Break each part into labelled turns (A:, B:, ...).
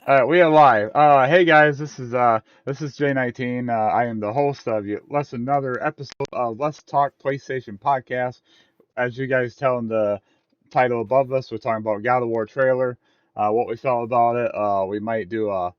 A: All right, we are live. Hey guys, this is J19. I am the host of Let's another episode of Let's Talk PlayStation podcast. As you guys tell in the title above us, we're talking about God of War trailer. What we felt about it. We might do a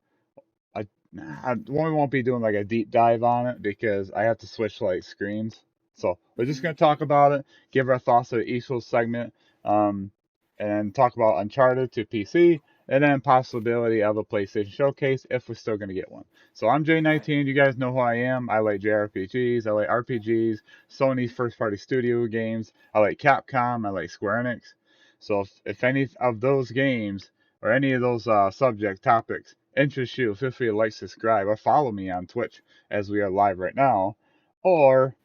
A: we won't be doing like a deep dive on it because I have to switch like screens. So we're just gonna talk about it, give our thoughts to each little segment, um, and talk about Uncharted to PC, and then possibility of a PlayStation Showcase if we're still gonna get one. So I'm
B: Right.
A: J19. You guys know who I am. I like JRPGs. I like RPGs. Sony's first party studio games. I like Capcom. I like Square Enix. So if any of those games or any of those subject topics interest you, feel free to like, subscribe, or follow me on Twitch as we are live right now, or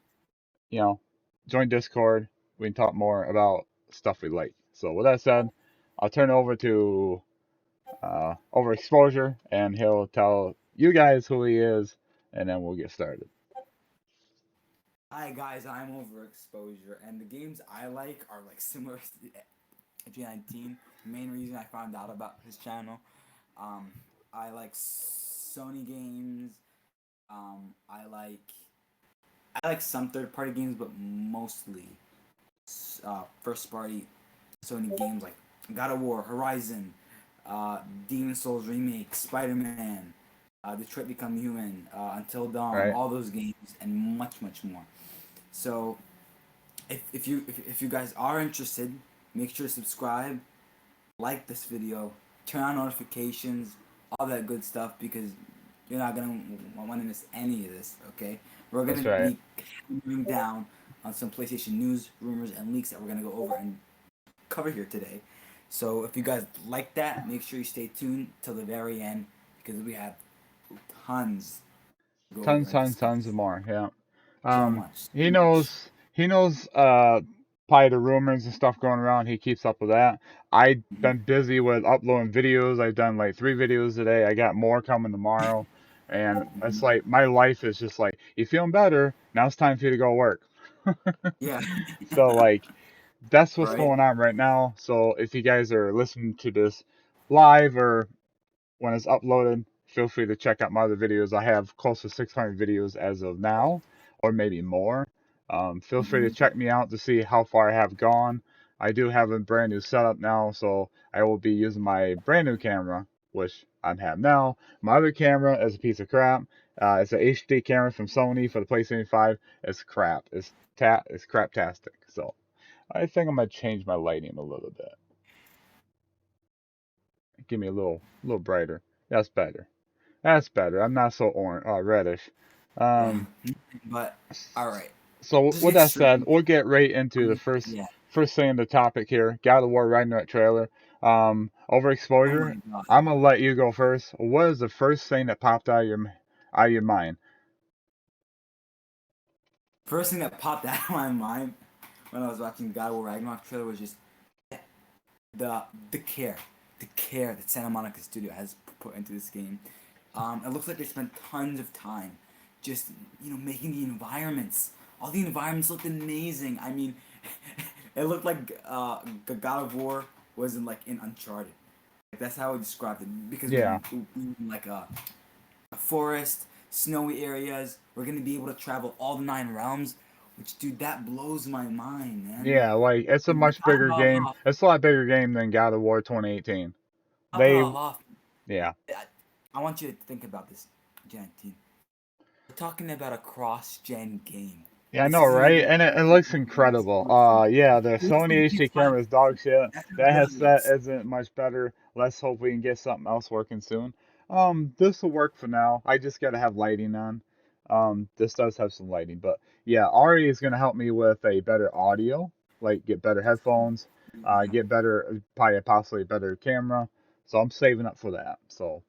A: you know, join Discord. We can talk more about stuff we like. So with that said, I'll turn it over to Overexposure, and he'll tell you guys who he is, and then we'll get started.
B: Hi guys, I'm Overexposure, and the games I like are like similar to G19. The main reason I found out about his channel, um, I like Sony games. I like some third-party games, but mostly first party Sony games like God of War, Horizon, Demon Souls remake, Spider Man, Detroit Become Human, Until Dawn,
A: Right?
B: all those games, and much much more. So if you guys are interested, make sure to subscribe, like this video, turn on notifications, all that good stuff because you're not gonna want to miss any of this. Okay, we're
A: That's
B: gonna
A: right.
B: be hammering down on some PlayStation news, rumors, and leaks that we're gonna go over and cover here today. So if you guys like that, make sure you stay tuned till the very end because we have tons to go over
A: Tons,
B: and
A: tons,
B: discuss.
A: tons of more. Yeah.
B: So much, so
A: He
B: much.
A: knows. He knows. Probably the rumors and stuff going around. He keeps up with that. I've
B: Mhm.
A: been busy with uploading videos. I've done like 3 videos today. I got more coming tomorrow, and it's
B: Mhm.
A: like my life is just like, you feeling better? Now it's time for you to go work.
B: Yeah.
A: So like, that's what's
B: Right.
A: going on right now. So if you guys are listening to this live or when it's uploaded, feel free to check out my other videos. I have close to 600 videos as of now, or maybe more. Feel free to
B: Hmm.
A: check me out to see how far I have gone. I do have a brand new setup now, so I will be using my brand new camera, which I have now. My other camera is a piece of crap. It's an HD camera from Sony for the PlayStation 5. It's crap. It's craptastic. So I think I'm gonna change my lighting a little bit. Give me a little brighter. That's better. That's better. I'm not so orange, reddish.
B: Yeah.
A: Um,
B: But all right.
A: so
B: Just
A: with
B: get
A: that
B: straight
A: said,
B: into
A: we'll get right into the
B: it.
A: first
B: Yeah.
A: first thing in the topic here. God of War Ragnarok trailer.
B: Oh my
A: Overexposure.
B: god.
A: I'm gonna let you go first. What is the first thing that popped out of your mind?
B: First thing that popped out of my mind when I was watching God of War Ragnarok trailer was just the the care, the care that Santa Monica Studio has put into this game. It looks like they spent tons of time just making the environments. All the environments looked amazing. I mean, it looked like God of War was in Uncharted. Like, that's how I described it because
A: Yeah,
B: we in like a forest, snowy areas. We're gonna be able to travel all the nine realms, which dude, that blows my mind, man.
A: yeah. Like it's a
B: And
A: much bigger game. It's a lot bigger game than God of War 2018.
B: top it
A: They,
B: all off,
A: yeah.
B: I want you to think about this, Gen 10. We're talking about a cross-gen game.
A: Yeah, I
B: This
A: know,
B: isn't
A: right?
B: even
A: And it looks incredible. Yeah, the
B: it looks like
A: Sony
B: a
A: HD
B: PS5.
A: camera is dog shit.
B: That's how
A: That
B: good it
A: headset
B: looks.
A: isn't much better. Let's hope we can get something else working soon. This will work for now. I just gotta have lighting on. This does have some lighting, but yeah, Ari is gonna help me with a better audio, like get better headphones,
B: Yeah.
A: get better, probably possibly better camera. So I'm saving up for that. So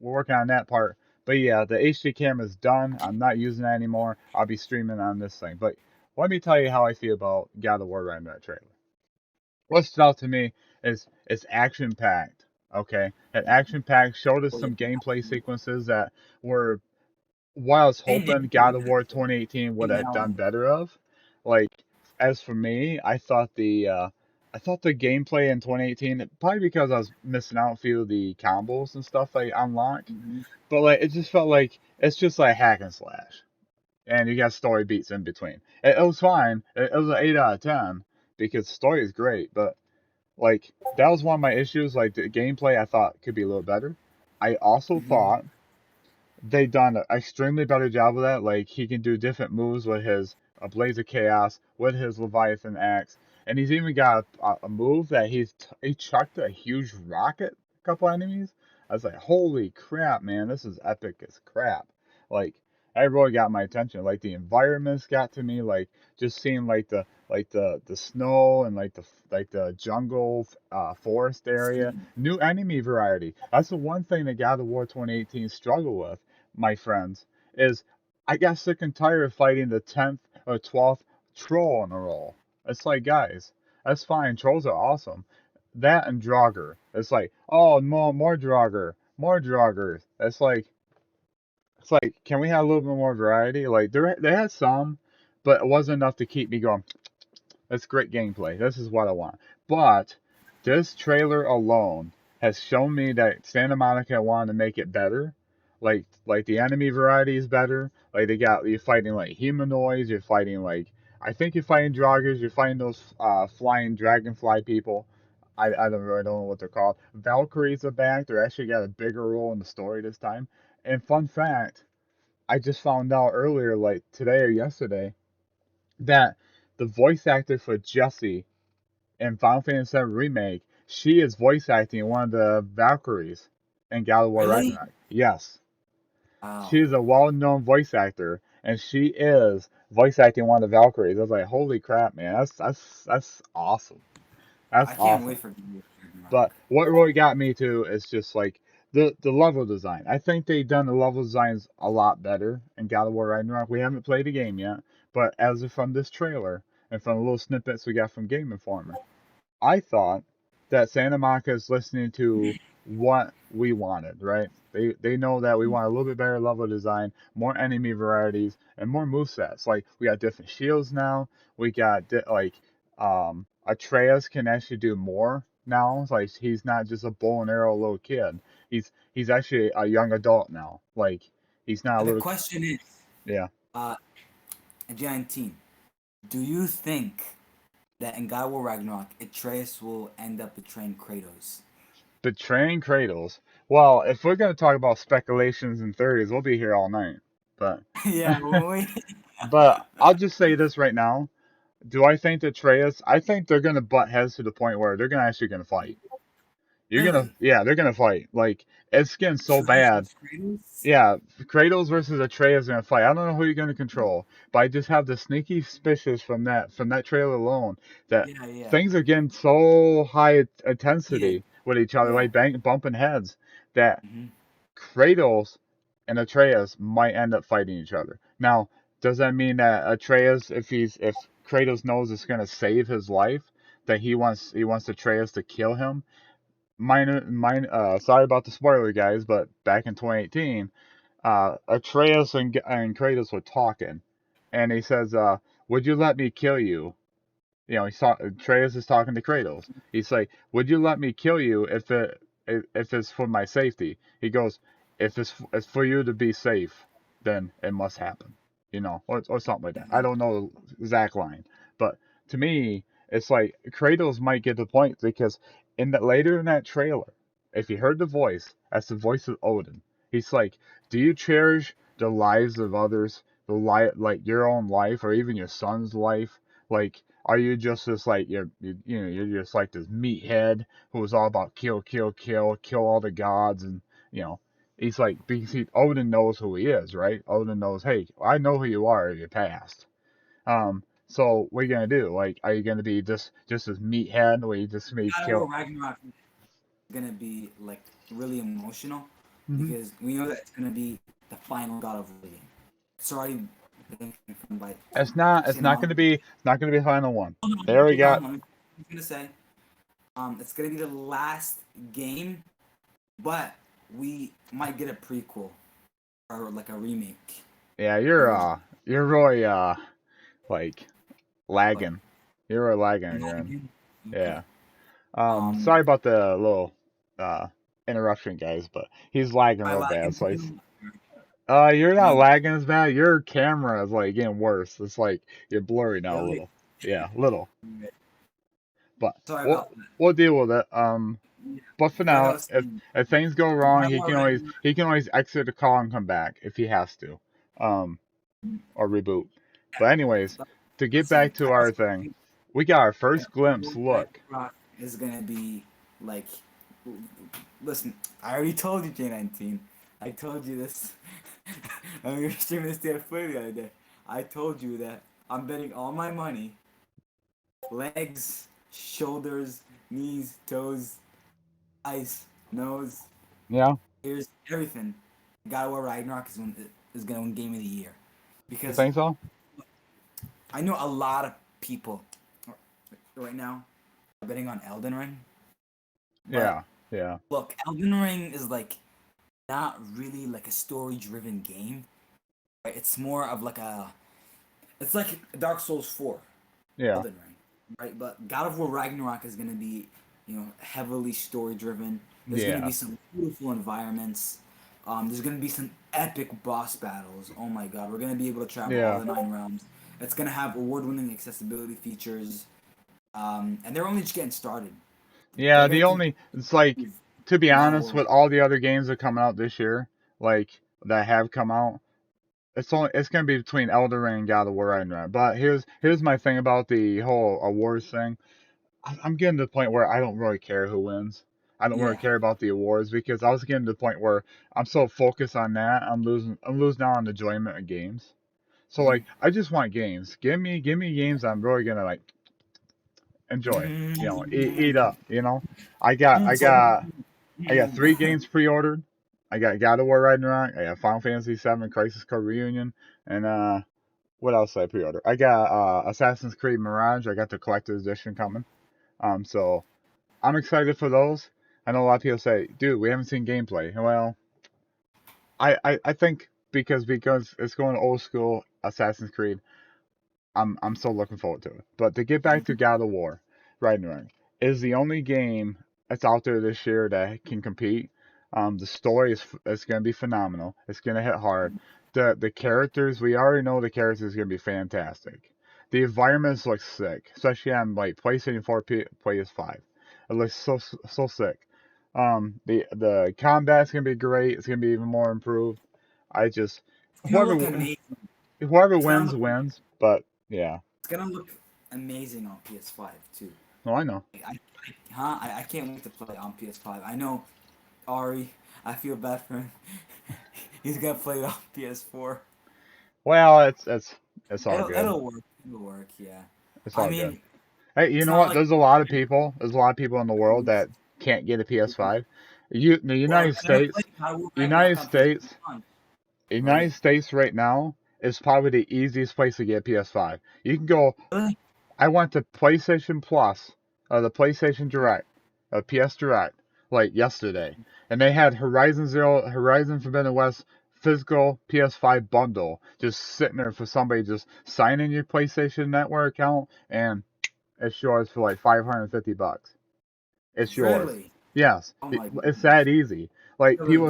A: we're working on that part. But yeah, the HD camera is done. I'm not using that anymore. I'll be streaming on this thing. But let me tell you how I feel about God of War Ragnarok trailer. What stood out to me is it's action packed. Okay, that action packed showed us
B: Oh yeah,
A: some gameplay
B: absolutely.
A: sequences that were what I was
B: And
A: hoping God
B: narrative,
A: of War 2018 would
B: big
A: have done
B: element.
A: better of. Like, as for me, I thought the I thought the gameplay in 2018, probably because I was missing out a few of the combos and stuff I unlock,
B: Hmm.
A: but like it just felt like it's just like hack and slash, and you got story beats in between. It was fine. It was an 8 out of 10 because the story is great, but like that was one of my issues. Like the gameplay, I thought could be a little better. I also
B: Hmm.
A: thought they done an extremely better job of that. Like he can do different moves with his Blaze of Chaos, with his Leviathan axe, and he's even got a move that he chucked a huge rocket a couple enemies. I was like, holy crap, man, this is epic as crap. Like that really got my attention. Like the environments got to me. Like just seeing the snow and like the jungle forest area, new enemy variety. That's the one thing that God of War 2018 struggled with, my friends, is I got sick and tired of fighting the 10th or 12th troll in a row. It's like, guys, that's fine. Trolls are awesome. That and Draugr. It's like, oh, more Draugr, more Draugr. It's like, can we have a little bit more variety? Like, they had some, but it wasn't enough to keep me going. That's great gameplay. This is what I want. But this trailer alone has shown me that Santa Monica wanted to make it better. Like the enemy variety is better. Like you're fighting like humanoids. You're fighting like I think you're fighting Draugrs. You're fighting those flying dragonfly people. I don't know what they're called. Valkyries are back. They're actually got a bigger role in the story this time. And fun fact, I just found out earlier, like today or yesterday, that the voice actor for Jessie in Final Fantasy VII Remake, she is voice acting one of the Valkyries in God of War
B: Really?
A: Ragnarok. Yes,
B: Wow.
A: she is a well-known voice actor, and she is voice acting one of the Valkyries. I was like, holy crap, man, that's awesome. That's
B: I can't
A: awesome.
B: wait for God of
A: But
B: Ragnarok.
A: what really got me to is just like the level design. I think they've done the level designs a lot better in God of War Ragnarok. We haven't played the game yet, but as of from this trailer and from the little snippets we got from Game Informer, I thought that Santa Monica is listening to what we wanted, right? They know that we want a little bit better level design, more enemy varieties, and more movesets. Like we got different shields now. We got Atreus can actually do more now. It's like he's not just a bow and arrow little kid. He's actually a young adult now. Like he's not a
B: The
A: little
B: question is,
A: yeah.
B: uh, J19, do you think that in God of War Ragnarok, Atreus will end up betraying Kratos?
A: Betraying Kratos. Well, if we're gonna talk about speculations and theories, we'll be here all night. But
B: Yeah, when we.
A: but I'll just say this right now. Do I think that Atreus? I think they're gonna butt heads to the point where they're gonna fight.
B: Really?
A: Yeah, they're gonna fight. Like it's getting so
B: Atreus
A: bad.
B: versus Kratos?
A: Yeah, Kratos versus Atreus gonna fight. I don't know who you're gonna control, but I just have the sneaky suspicions from that trailer alone that
B: Yeah, yeah.
A: things are getting so high
B: Heated.
A: intensity with each other,
B: Yeah.
A: like bumping heads, that
B: Hmm.
A: Kratos and Atreus might end up fighting each other. Now, does that mean that Atreus, if Kratos knows it's gonna save his life, that he wants Atreus to kill him? Sorry about the spoiler, guys, but back in 2018, Atreus and Kratos were talking, and he says, "Would you let me kill you?" Atreus is talking to Kratos. He's like, "Would you let me kill you if it's for my safety?" He goes, "If it's for you to be safe, then it must happen." Or something like that. I don't know the exact line, but to me, it's like Kratos might get the point because later in that trailer, if you heard the voice, that's the voice of Odin. He's like, "Do you cherish the lives of others, like your own life, or even your son's life? Like, are you just this like you're just like this meathead who was all about kill, kill, kill all the gods and you know he's like because Odin knows who he is, right? Odin knows, hey, I know who you are in your past. So what are you gonna do? Like, are you gonna be just this meathead where you just me
B: God of
A: kill?
B: War Ragnarok is gonna be like really emotional
A: Hmm.
B: because we know that it's gonna be the final God of War game. It's already been confirmed by
A: It's not. It's
B: Santa
A: not
B: Monica.
A: gonna be. It's not gonna be the final one.
B: Hold
A: They
B: on,
A: already
B: hold on.
A: got.
B: I'm gonna say, it's gonna be the last game, but we might get a prequel or like a remake
A: Yeah,
B: version.
A: you're really like
B: But
A: lagging. You're really lagging
B: I'm
A: again.
B: lagging.
A: Yeah.
B: Um,
A: Sorry about the little uh interruption, guys, but he's lagging
B: am I
A: real bad.
B: lagging
A: So
B: too?
A: you're not
B: Me,
A: lagging as bad. Your camera is like getting worse. It's like you're blurry now a
B: really?
A: little. Yeah, little. But
B: Sorry
A: we'll
B: about that.
A: we'll deal with it.
B: Yeah.
A: But for
B: Like I
A: now,
B: was
A: if
B: saying,
A: if things go wrong,
B: God of War Ragnarok.
A: he can always exit the call and come back if he has to, um, or reboot. But anyways, to get
B: Listen,
A: back to our thing, we got our
B: God
A: first
B: of War
A: glimpse. Look,
B: Ragnarok is gonna be like. Listen, I already told you, J19. I told you this. When we were streaming this day play the other day, I told you that I'm betting all my money, legs, shoulders, knees, toes, eyes, nose,
A: yeah,
B: ears, everything. God of War Ragnarok is gonna win Game of the Year
A: you
B: because
A: think so?
B: I know a lot of people right now are betting on Elden Ring, but
A: Yeah, yeah,
B: look, Elden Ring is like not really like a story-driven game. Right? It's more of like it's like Dark Souls 4,
A: yeah,
B: Elden Ring, right? But God of War Ragnarok is gonna be, heavily story-driven. There's gonna be
A: yeah,
B: some beautiful environments. There's gonna be some epic boss battles. Oh my God, we're gonna be able to travel all
A: yeah,
B: the 9 realms. It's gonna have award-winning accessibility features. And they're only just getting started.
A: yeah.
B: They're
A: The
B: gonna keep
A: only it's like,
B: improving
A: to be
B: God of
A: honest,
B: War
A: with
B: Ragnarok.
A: all the other games that come out this year, like that have come out, it's gonna be between Elden Ring and God of War Ragnarok. But here's my thing about the whole awards thing. I'm getting to the point where I don't really care who wins. I don't really
B: Yeah.
A: care about the awards because I was getting to the point where I'm so focused on that, I'm losing out on the enjoyment of games. So
B: Mhm.
A: like I just want games. Give me games I'm really gonna like enjoy. You know, eat
B: Mm.
A: up. You know, I got I
B: So,
A: got I got three games pre-ordered. I got God of War Ragnarok. I got Final Fantasy VII Crisis Core Reunion, and what else did I pre-order? I got Assassin's Creed Mirage. I got the collector's edition coming. So I'm excited for those. I know a lot of people say, dude, we haven't seen gameplay. Well, I think because it's going old school Assassin's Creed, I'm still looking forward to it. But to get back to God of War, Ragnarok is the only game that's out there this year that can compete. The story is going to be phenomenal. It's going to hit hard. The characters, we already know the characters are going to be fantastic. The environments look sick, especially on like PlayStation 4, PS5. It looks so sick. The combat's gonna be great. It's gonna be even more improved. I just
B: it's gonna look
A: whoever
B: amazing.
A: whoever
B: It's gonna
A: wins
B: look
A: wins. But yeah,
B: it's gonna look amazing on PS5 too.
A: no, I know.
B: I can't wait to play on PS5. I know Ari. I feel bad for him. He's gonna play it on PS4.
A: Well, it's all good.
B: It'll work. It'll work. Yeah.
A: It's
B: I
A: all good.
B: mean,
A: Hey, you
B: it's
A: know
B: not
A: what?
B: like
A: There's a lot of people in the world that can't get a PS5. The
B: well, they're gonna play God of War
A: United
B: Ragnarok on
A: States,
B: PS5,
A: United
B: right?
A: States right now is probably the easiest place to get a PS5. You can go.
B: Really?
A: I went to PlayStation Plus, the PlayStation Direct, PS Direct, like yesterday, and they had Horizon Forbidden West physical PS5 bundle just sitting there for somebody just sign in your PlayStation Network account, and it's yours for like $550. It's yours.
B: Really?
A: Yes,
B: Oh my
A: it's
B: goodness.
A: that easy. Like
B: Killer deal.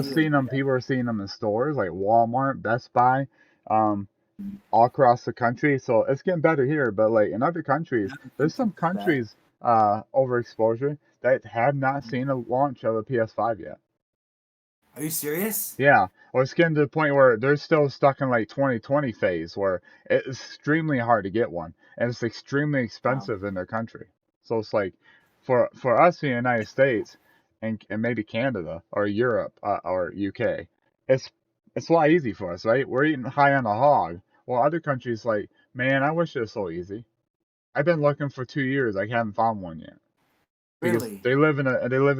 A: people are seeing them in stores like Walmart, Best Buy. Um, all across the country. So it's getting better here, but like in other countries, there's some
B: That.
A: countries overexposure that have not seen a launch of a PS5 yet.
B: Are you serious?
A: Yeah, or it's getting to the point where they're still stuck in like 2020 phase where it's extremely hard to get one and it's extremely
B: Wow.
A: expensive in their country. So it's like for us in the United States and maybe Canada or Europe or UK, it's it's a lot easy for us, right? We're eating high on the hog. Well, other countries like, man, I wish it was so easy. I've been looking for 2 years, I haven't found one yet because
B: Really?
A: they live in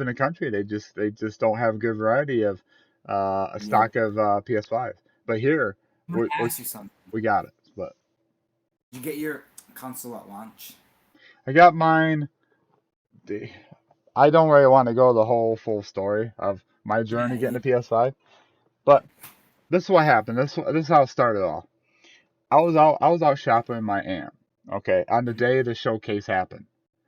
A: a country they just don't have a good variety of a
B: Yeah.
A: stock of PS5. But here
B: I'm
A: we
B: gonna ask you something.
A: we got it. But
B: Did you get your console at launch?
A: I got mine. The, I don't really want to go the whole full story of my journey
B: Yeah,
A: getting
B: yeah.
A: a PS5, but this is what happened. This is how it started off. I was out shopping with my aunt. Okay, on the day the showcase happened.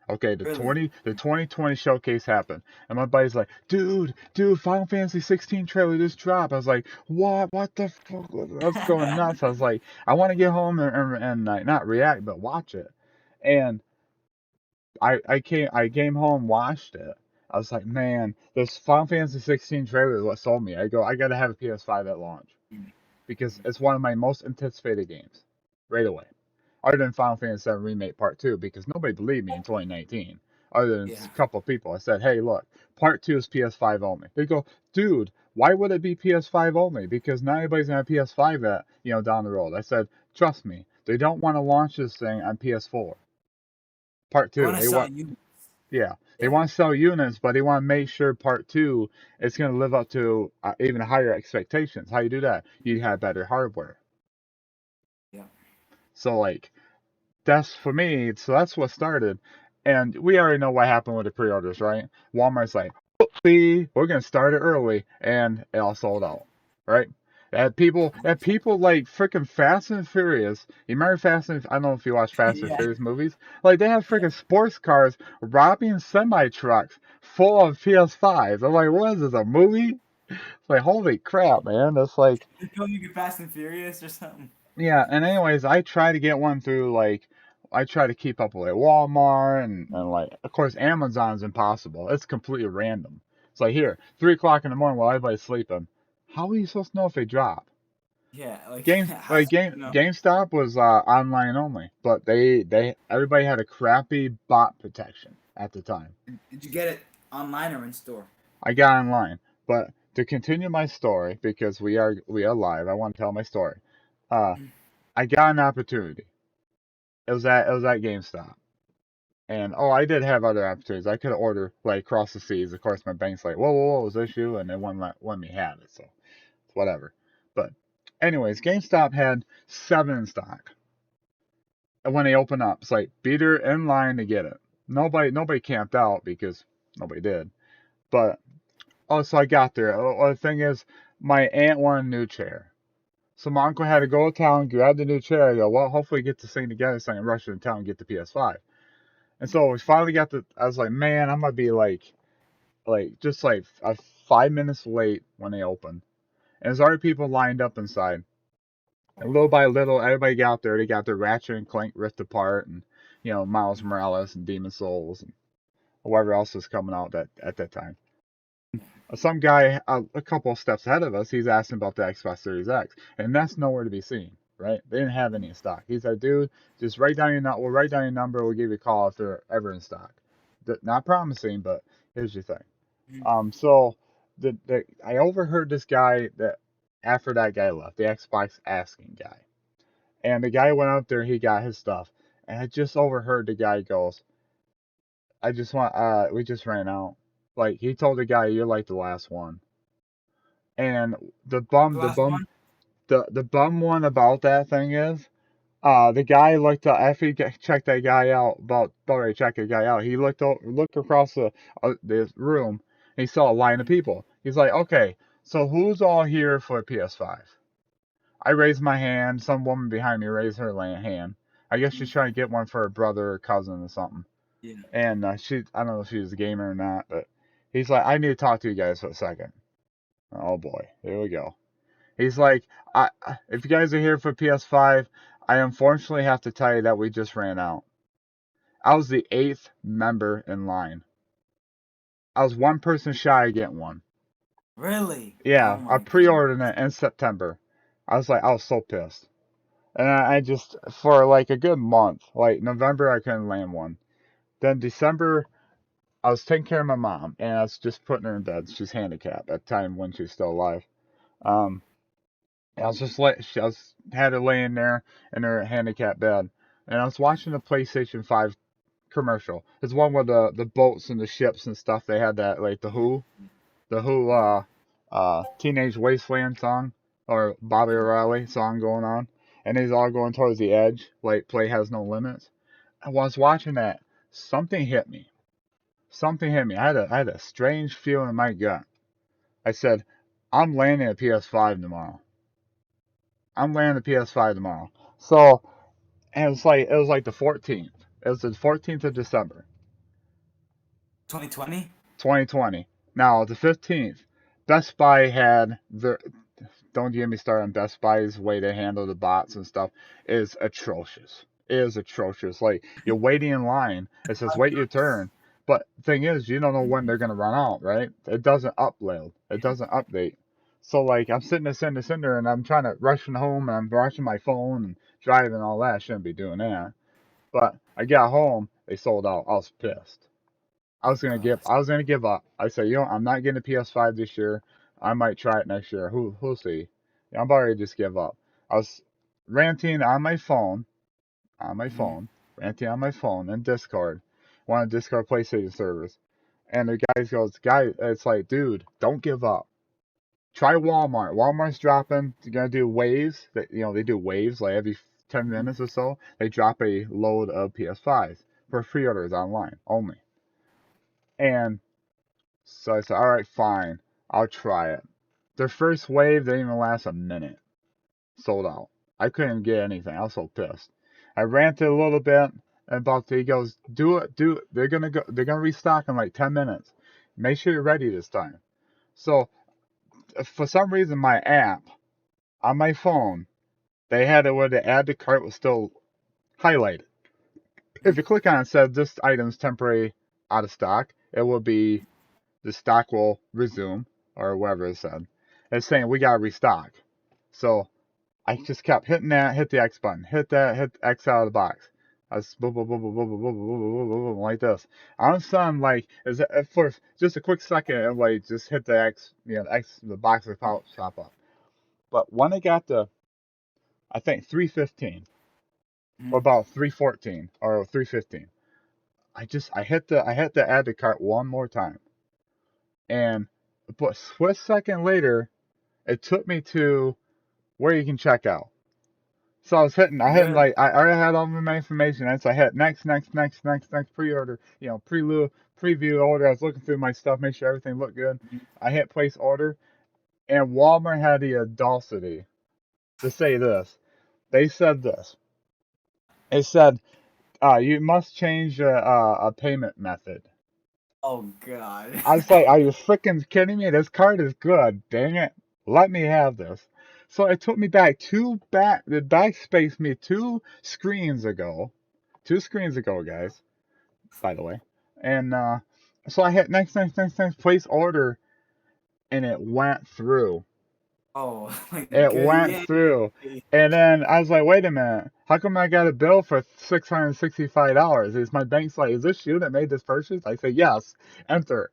A: Okay,
B: Really?
A: the 2020 showcase happened, and my buddy's like, dude, Final Fantasy 16 trailer just dropped. I was like, what the fuck? That's going nuts. I was like, I want to get home and like, not react, but watch it. And I came home, watched it. I was like, man, this Final Fantasy 16 trailer is what sold me. I go, I gotta have a PS5 at launch because it's one of my most anticipated games, right away. Other than Final Fantasy VII Remake Part 2, because nobody believed me in 2019. Other than
B: Yeah.
A: a couple of people, I said, hey, look, Part 2 is PS5 only. They go, dude, why would it be PS5 only? Because not everybody's gonna have PS5 down the road. I said, trust me, they don't want to launch this thing on PS4. Part
B: I
A: 2,
B: want to
A: they
B: sell
A: want
B: you.
A: yeah, they
B: Yeah.
A: want to sell units, but they want to make sure part two is going to live up to even higher expectations. How you do that? You have better hardware.
B: Yeah.
A: So like that's for me. So that's what started, and we already know what happened with the pre-orders, right? Walmart's like, see, we're going to start it early, and it all sold out, right? At people like freaking Fast and Furious. You remember Fast and I don't know if you watch Fast and
B: Yeah.
A: Furious movies. Like they have freaking sports cars robbing semi trucks full of PS5s. I'm like, what is this, a movie? It's like holy crap, man. That's like
B: They told you get Fast and Furious or something.
A: yeah. And anyways, I try to get one through like I try to keep up with like Walmart and like of course Amazon's impossible. It's completely random. It's like here, 3 o'clock in the morning while everybody's sleeping. How are you supposed to know if they drop?
B: Yeah. Like,
A: Game
B: how
A: like
B: does
A: game
B: you know?
A: GameStop was online only, but they everybody had a crappy bot protection at the time.
B: Did you get it online or in store?
A: I got online, but to continue my story because we are live, I want to tell my story. Uh, I got an opportunity. It was at GameStop, and oh, I did have other opportunities. I could order like across the seas. Of course, my bank's like, whoa, was issue, and they wouldn't let me have it, so whatever. But anyways, GameStop had 7 in stock. And when they open up, it's like beater in line to get it. Nobody camped out because nobody did. But oh, so I got there. The thing is, my aunt wanted a new chair, so my uncle had to go to town, grab the new chair. I go, well, hopefully get this thing together so I can rush into town and get the PS5. And so we finally got the. I was like, man, I'm gonna be like just like 5 minutes late when they opened, and there's already people lined up inside. And little by little, everybody got there. They got their Ratchet and Clank Rift Apart, and Miles Morales and Demon Souls, and whoever else was coming out at that time. Some guy a couple of steps ahead of us, he's asking about the Xbox Series X, and that's nowhere to be seen. Right? They didn't have any in stock. He said, "Dude, just write down your number. We'll write down your number. We'll give you a call if they're ever in stock." Not promising, but here's your thing. So I overheard this guy that after that guy left, the Xbox asking guy. And the guy went up there, he got his stuff. And I just overheard the guy goes, we just ran out. Like he told the guy, you're like the last one. And the
B: The
A: bum, the
B: last
A: bum,
B: one?
A: the bum one about that thing is, the guy looked up after he checked that guy out, about already checked the guy out. He looked across this room, and he saw a line of people. He's like, okay, so who's all here for a PS5? I raised my hand. Some woman behind me raised her hand. I guess she's trying to get one for her brother or cousin or something.
B: Yeah.
A: And I don't know if she's a gamer or not, but he's like, I need to talk to you guys for a second. Oh boy, here we go. He's like, if you guys are here for PS5, I unfortunately have to tell you that we just ran out. I was the 8th member in line. I was one person shy of getting one.
B: Really? Oh
A: Yeah, I
B: my goodness.
A: pre-ordered it in September. I was so pissed. And I just, for like a good month, like November, I couldn't land one. Then December, I was taking care of my mom, and I was just putting her in bed. She's handicapped at the time when she was still alive. Um, I was just I was had her laying there in her handicapped bed, and I was watching the PlayStation 5 commercial. It's one with the boats and the ships and stuff. They had that like the Who Teenage Wasteland song or Bobby O'Reilly song going on, and he's all going towards the edge, like play has no limits. I was watching that, something hit me. Something hit me. I had a strange feeling in my gut. I said, I'm landing a PS5 tomorrow. I'm landing a PS5 tomorrow. So and it was like the 14th. It was the 14th of December.
B: 2020.
A: 2020. Now, the 15th, Best Buy had their. Don't get me started on Best Buy's way to handle the bots and stuff is atrocious. It is atrocious. Like, you're waiting in line. It says, wait your turn. But the thing is, you don't know when they're going to run out, right? It doesn't upload. It doesn't update. So, like, I'm sitting there, and I'm trying to rushing home, and I'm rushing my phone and driving and all that. I shouldn't be doing that. But I got home, they sold out. I was pissed.
B: Oh gosh.
A: I was gonna give up. I said, I'm not getting a PS5 this year. I might try it next year. Who'll see? Yeah, I'm about ready to just give up. I was ranting on my
B: Mhm.
A: phone, ranting on my phone in Discord, one of Discord PlayStation servers. And the guy, it's like, dude, don't give up. Try Walmart. Walmart's dropping. They're gonna do waves. They do waves like every 10 minutes or so. They drop a load of PS5s for pre-orders online only. And so I said, all right, fine, I'll try it. Their first wave didn't even last a minute. Sold out. I couldn't get anything. I was so pissed. I ranted a little bit about he goes, do it, do it. They're gonna restock in like 10 minutes. Make sure you're ready this time. So for some reason my app on my phone, they had it where the add to cart was still highlighted. If you click on it, it says this item's temporary out of stock, it will be the stock will resume, or whatever it said. It's saying we gotta restock. So I just kept hitting that, hit the X button, hit that, hit X out of the box. I was boom, boom, boom, boom, boom, boom, boom, boom, boom, boom, boom, like this. All of a sudden, like, for just a quick second, it like just hit the X, the box would pop up. But when I got to, I think 315 or
B: Mhm.
A: about 314 or 315, I hit the add to cart one more time, and but a split second later, it took me to where you can check out. So I hitting
B: Really?
A: like, I already had all of my information, and so I hit next, pre-order, preview order. I was looking through my stuff, make sure everything looked good.
B: Mhm.
A: I hit place order, and Walmart had the audacity to say this. They said this. It said, you must change a payment method.
B: Oh god.
A: I was like, are you freaking kidding me? This card is good. Dang it. Let me have this. So it took me the backspace me two screens ago, guys, by the way. And so I hit next, place order, and it went through.
B: Oh my
A: It
B: good.
A: went
B: Yay.
A: through. And then I was like, wait a minute. How come I got a bill for $665? Is my bank's like, is this you that made this purchase? I say, yes. Enter.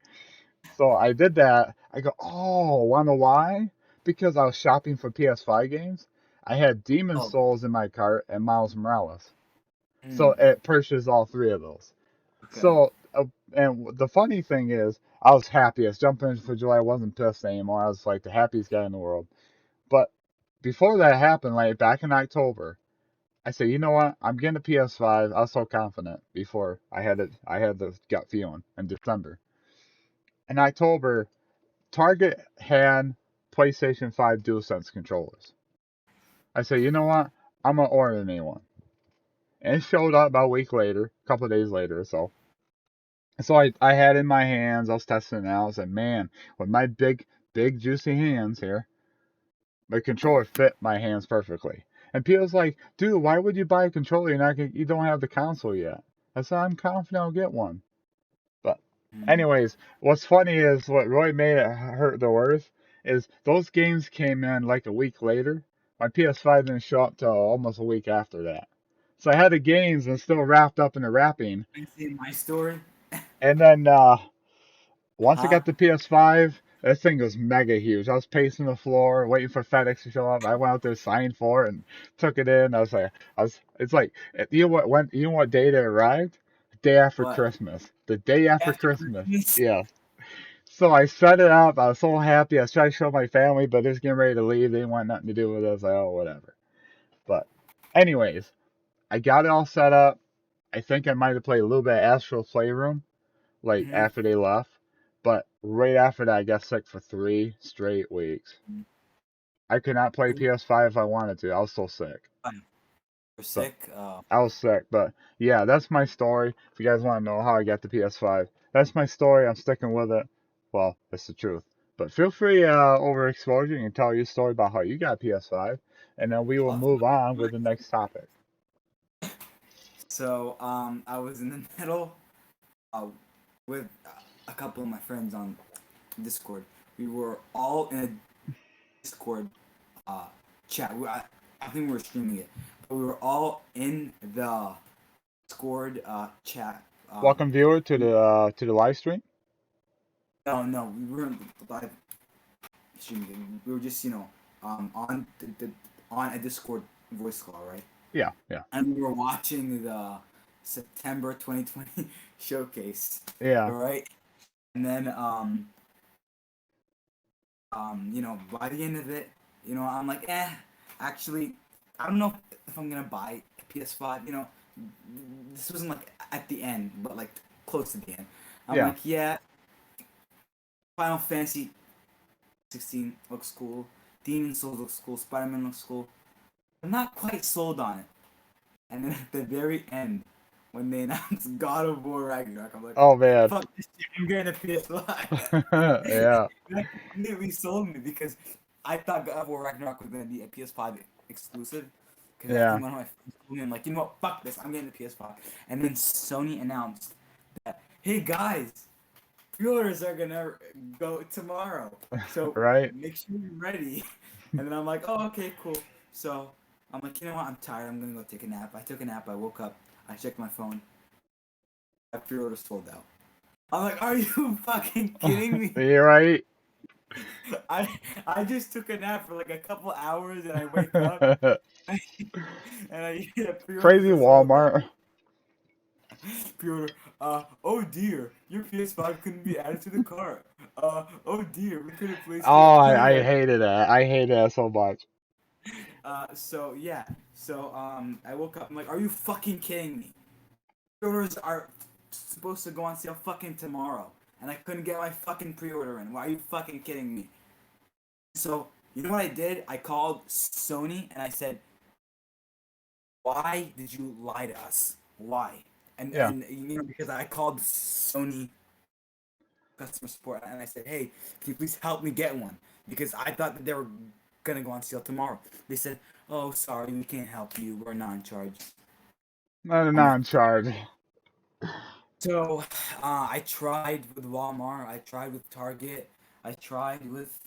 A: So I did that. I go, oh, wanna why? Because I was shopping for PS5 games. I had Demon
B: Oh.
A: Souls in my cart and Miles Morales. So
B: Mm.
A: it purchased all three of those.
B: Okay.
A: So, and the funny thing is, I was happy. I was jumping in for joy. I wasn't pissed anymore. I was like the happiest guy in the world. But before that happened, like back in October, I said, you know what? I'm getting a PS5. I was so confident before I had the gut feeling in December. In October, Target had PlayStation 5 DualSense controllers. I said, you know what? I'm gonna order me one. And it showed up about a week later, a couple of days later or so. So I had it in my hands, I was testing it out. I was like, man, with my big juicy hands here, the controller fit my hands perfectly. And people's like, dude, why would you buy a controller? You don't have the console yet. I said, I'm confident I'll get one. But
B: Mm.
A: anyways, what's funny is what really made it hurt the worst is those games came in like a week later. My PS5 didn't show up till almost a week after that. So I had the games and still wrapped up in the wrapping.
B: You see my story?
A: And then once I
B: Huh?
A: got the PS5, that thing was mega huge. I was pacing the floor, waiting for FedEx to show up. I went out there, signed for it, and took it in. It's like, you know what day it arrived? Day after
B: What?
A: Christmas. The day after
B: After
A: Christmas.
B: Christmas?
A: Yeah. So I set it up. I was so happy. I was trying to show my family, but they're getting ready to leave. They didn't want nothing to do with it. I was like, oh, whatever. But, anyways, I got it all set up. I think I might have played a little bit of Astral Playroom, like
B: Mm-hmm.
A: after they left. But right after that, I got sick for 3 straight weeks. I could not play PS5 if I wanted to. I was so sick.
B: You're
A: But
B: sick?
A: I was sick. But yeah, that's my story. If you guys want to know how I got the PS5, that's my story. I'm sticking with it. Well, that's the truth. But feel free, overexposure. You can tell your story about how you got PS5, and then we will
B: Oh,
A: move on with the next topic.
B: so I was in the middle uh, with a couple of my friends on Discord. We were all in a Discord uh, chat. I think we were streaming it, but we were all in the Discord chat.
A: Welcome, viewer, to the live stream.
B: No, we weren't live streaming it. We were just on on a Discord voice call, right?
A: Yeah, yeah,
B: And we were watching the September 2020 showcase,
A: yeah.
B: right? And then by the end of it, I'm like, actually, I don't know if I'm gonna buy a PS5. This wasn't like at the end, but like close to the end. I'm
A: Yeah.
B: like, yeah, Final Fantasy 16 looks cool. Demon Souls looks cool. Spider-Man looks cool. I'm not quite sold on it. And then at the very end, when they announced God of War Ragnarok, I'm like,
A: Oh man.
B: fuck this shit, I'm getting a PS5.
A: Yeah,
B: That completely sold me because I thought God of War Ragnarok was gonna be a PS5 exclusive. Because I
A: yeah.
B: think one of my friends told me, I'm like, you know what, fuck this, I'm getting the PS5. And then Sony announced that, hey guys, pre-orders are gonna go tomorrow, so
A: Right.
B: make sure you're ready. And then I'm like, oh, okay, cool. So I'm like, you know what, I'm tired, I'm gonna go take a nap. I took a nap, I woke up, I checked my phone, my pre-order sold out. I'm like, are you fucking kidding me?
A: You're right.
B: I just took a nap for like a couple hours and I wake up and I get a
A: Crazy
B: pre-orders are sold out.
A: Walmart.
B: Pre-order. Oh dear, your PS5 couldn't be added to the cart. Oh dear, we couldn't place the
A: Oh, I
B: itinerary.
A: hated that. I hated that so much.
B: So yeah. So I woke up. I'm like, are you fucking kidding me? Pre-orders are supposed to go on sale fucking tomorrow, and I couldn't get my fucking pre-order in. Why are you fucking kidding me? So you know what I did? I called Sony and I said, why did you lie to us? Why? And
A: Yeah.
B: and because I called Sony customer support and I said, hey, can you please help me get one? Because I thought that they were gonna go on sale tomorrow. They said, oh, sorry, we can't help you. We're not in charge.
A: Not a
B: I'm like,
A: non-charge.
B: so I tried with Walmart. I tried with Target. I tried with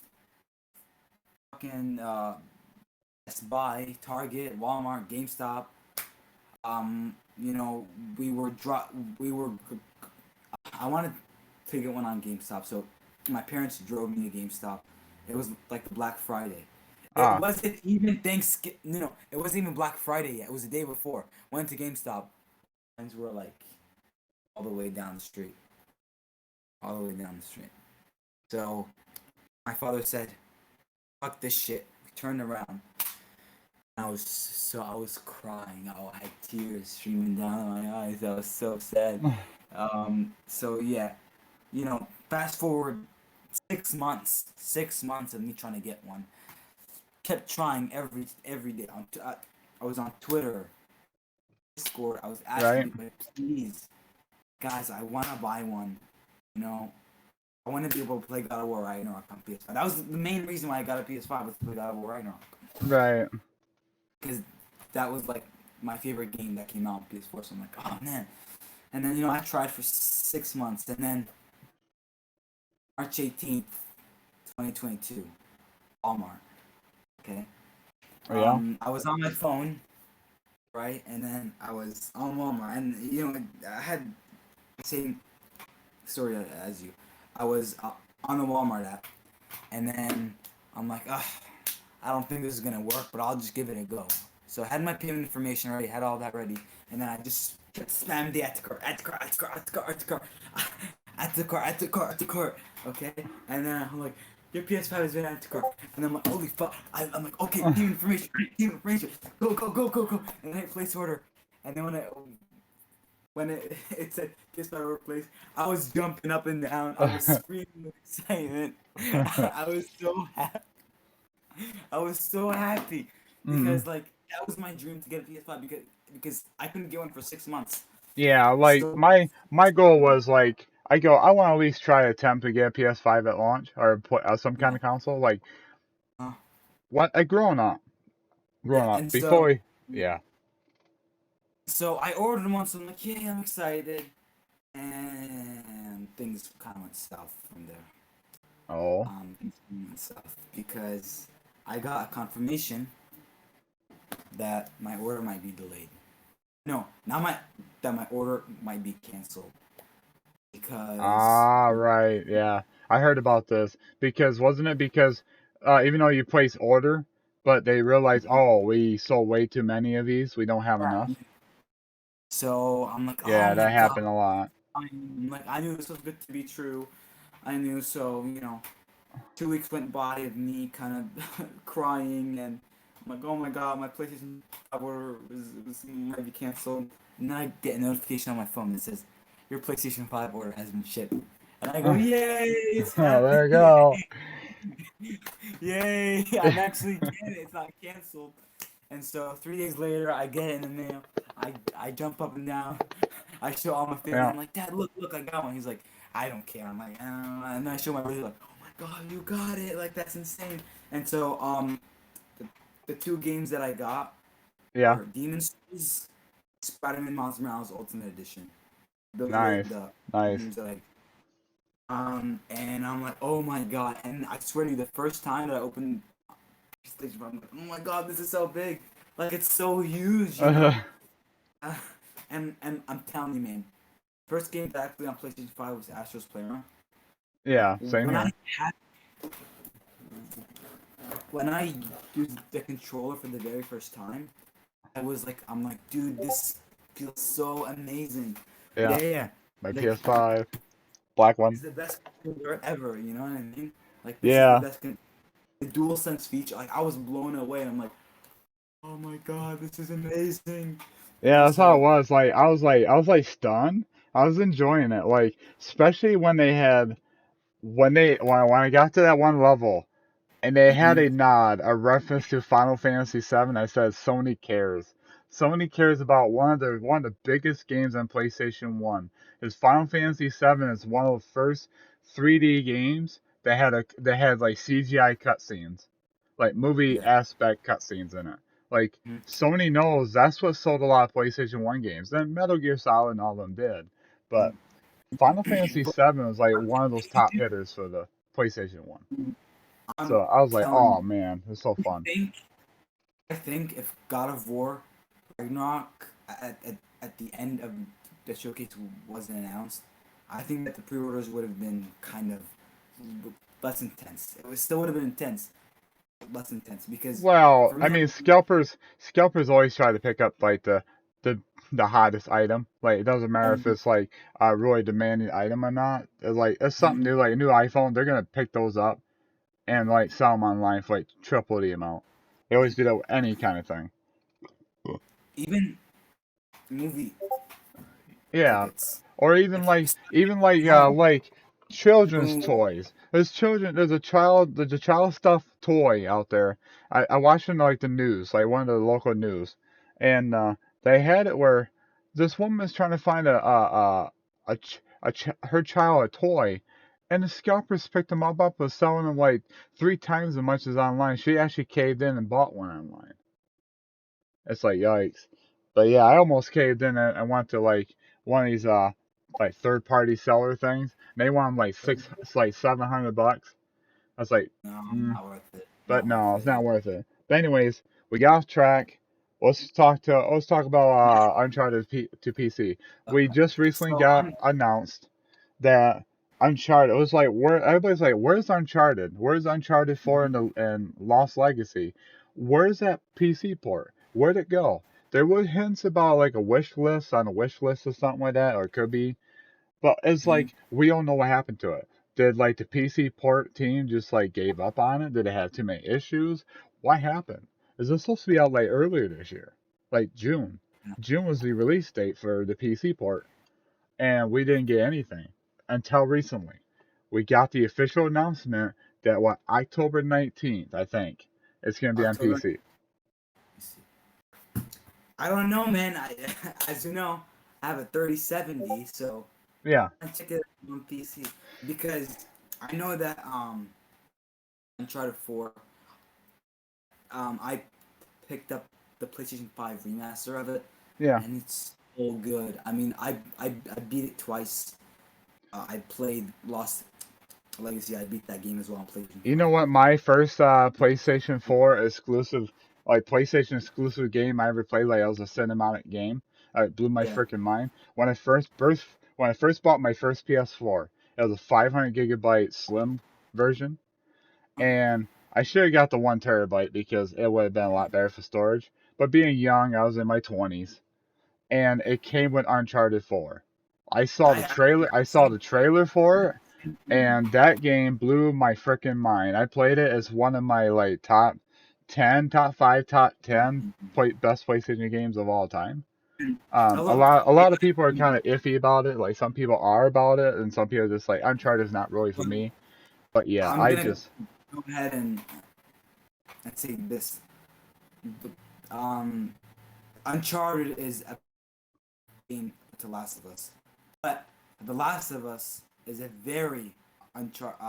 B: fucking Best Buy, Target, Walmart, GameStop. We were we were. I wanted to get one on GameStop, so my parents drove me to GameStop. It was like the Black Friday. It
A: Ah,
B: wasn't even Thanksgiving. No, it wasn't even Black Friday yet. It was the day before. Went to GameStop. Friends were like all the way down the street. All the way down the street. So my father said, "Fuck this shit." We turned around. I was crying. I had tears streaming down my eyes. I was so sad. So yeah, fast forward 6 months of me trying to get one. Kept trying every day. I was on Twitter, Discord. I was asking
A: right.
B: people, please, guys, I want to buy one. You know, I want to be able to play God of War Ragnarok on PS5. That was the main reason why I got a PS5 was to play God of War Ragnarok.
A: Right.
B: Because that was like my favorite game that came out on PS4. So I'm like, oh man. And then I tried for 6 months, and then March 18th, 2022, Walmart. Okay.
A: Yeah.
B: I was on my phone, right, and then I was on Walmart, and I had the same story as you. I was on the Walmart app, and then I'm like, ugh, I don't think this is gonna work, but I'll just give it a go. So I had my payment information ready, had all that ready, and then I just spammed the add to cart, add to cart, add to cart, add to cart, add to cart, add to cart, add to cart, add to cart. Okay, and then I'm like, your PS5 has been added to cart, and I'm like, holy fuck! I'm like, okay, payment information, go, go, go, go, go, and then I place order, and then when it said PS5 replaced, I was jumping up and down, I was screaming with excitement, I was so happy. I was so happy
A: Mm.
B: because like that was my dream to get a PS5 because I couldn't get one for 6 months.
A: Yeah, like
B: So
A: my goal was like I go, I want to at least try to attempt to get a PS5 at launch or put some kind
B: Yeah.
A: of console. Like
B: Uh,
A: what? Growing
B: yeah.
A: up
B: And
A: before
B: so,
A: we, yeah.
B: so I ordered one. So I'm like, yeah, I'm excited. And things kind of went south from there.
A: Oh,
B: Things went south because I got a confirmation that my order might be delayed. No, not my that my order might be canceled because
A: right, yeah. I heard about this because wasn't it because even though you place order, but they realize, oh, we sold way too many of these, we don't have enough.
B: so I'm like, oh
A: Yeah,
B: my
A: that
B: god.
A: happened a lot.
B: I'm like, I knew this was good to be true. I knew, so 2 weeks went by of me kind of crying, and I'm like, oh my god, my PlayStation 5 order was might be canceled. And then I get a notification on my phone that says, your PlayStation 5 order has been shipped. And I go, yay, it's
A: There you
B: happening!
A: go.
B: Yay, I'm actually getting it. It's not canceled. And so 3 days later, I get it in the mail. I jump up and down. I show all my family.
A: Yeah.
B: I'm like, Dad, look, I got one. He's like, I don't care. I'm like, and then I show my brother like, oh my god, you got it! Like that's insane. And so the two games that I got
A: Yeah.
B: were Demon's Souls, Spider-Man Miles Morales Ultimate Edition. Those were
A: Nice.
B: the
A: Nice.
B: games that I and I'm like, oh my god! And I swear to you, the first time that I opened PlayStation 5, I'm like, oh my god, this is so big! Like it's so huge. Uh, and I'm telling you, man, first game that I played on PlayStation 5 was Astro's Playroom.
A: Yeah, same
B: When I
A: here.
B: had, when I used the controller for the very first time, I'm like, dude, this feels so amazing.
A: Yeah.
B: Yeah,
A: My
B: like
A: PS5, black one.
B: it's the best controller ever. You know what I mean? Like this is the
A: Yeah.
B: best. The DualSense feature, like I was blown away. I'm like, oh my god, this is amazing.
A: Yeah,
B: And
A: that's how it
B: so,
A: was. I was like stunned. I was enjoying it. Like, especially when they had when I got to that one level and they had
B: mhm,
A: a nod, a reference to Final Fantasy VII that says Sony cares. Sony cares about one of the biggest games on PlayStation 1. Is Final Fantasy VII is one of the first 3D games that had like CGI cutscenes, like movie
B: yeah.
A: aspect cutscenes in it. Like
B: Mhm.
A: Sony knows that's what sold a lot of PlayStation 1 games. Then Metal Gear Solid and all of them did. But Final Fantasy
B: But
A: VII was like
B: I'm
A: one of those top hitters for the PlayStation 1.
B: I'm
A: So I was like,
B: telling
A: oh
B: you,
A: man, it's so
B: I
A: fun.
B: think I think if God of War Ragnarok at the end of the showcase wasn't announced, I think that the pre-orders would have been kind of less intense. Still would have been intense, but less intense because
A: Well,
B: for
A: I
B: me,
A: mean, scalpers always try to pick up like the hottest item. Like it doesn't matter if
B: um,
A: it's like a really demanding item or not. It's something new, like a new iPhone. They're gonna pick those up and like sell them online for like triple the amount. They always do that with any kind of thing.
B: even movie
A: Yeah,
B: tickets.
A: or even
B: Like no,
A: like children's
B: no,
A: toys. There's a child stuff toy out there. I watched it on like the news, like one of the local news, and they had it where this woman is trying to find her child a toy, and the scalpers picked them up was selling them like 3 times as much as online. She actually caved in and bought one online. It's like yikes. But yeah, I almost caved in and went to like one of these like third party seller things. And they want like it's like $700. I was like,
B: no,
A: mm,
B: not worth it.
A: but
B: Not worth
A: no, it's
B: it.
A: not worth it. But anyways, we got off track. Let's talk about Uncharted to PC. We
B: Okay.
A: just recently
B: So
A: got
B: I'm
A: announced that Uncharted. It was like where everybody's like, "Where's Uncharted? Where's Uncharted 4 and Lost Legacy? Where's that PC port? Where'd it go?" There were hints about like a wish list on a wish list or something like that, or it could be. But it's
B: mhm.
A: like we don't know what happened to it. Did like the PC port team just like gave up on it? Did it have too many issues? What happened? Is this supposed to be out like earlier this year? Like June. June was the release date for the PC port, and we didn't get anything until recently. We got the official announcement that what October 19th, I think, it's gonna be on
B: October.
A: PC.
B: I don't know, man. As you know, I have a 3070, so
A: Yeah.
B: I check it on PC because I know that Uncharted 4. I picked up the PlayStation 5 remaster of it,
A: Yeah.
B: and it's so good. I mean, I beat it twice. I played Lost Legacy. I beat that game as well on PlayStation
A: You know
B: 5.
A: what? My first PlayStation 4 exclusive, like PlayStation exclusive game I ever played, like it was a cinematic game. It blew my
B: Yeah.
A: freaking mind. When I first bought my first PS4, it was a 500 gigabyte slim version, and I should have got the 1 terabyte because it would have been a lot better for storage. But being young, I was in my 20s, and it came with Uncharted 4. I saw the trailer. I saw the
B: Same.
A: trailer for it, and that game blew my freaking mind. I played it as one of my like top 10, top 5, top 10 best PlayStation games of all time.
B: I
A: A
B: love.
A: lot of people are kind of iffy about it. Like some people are about it, and some people are just like Uncharted is not really for me. But yeah,
B: I'm
A: I
B: gonna
A: just
B: go ahead and say this. Um, Uncharted is a game to Last of Us, but The Last of Us is a very Uncharted.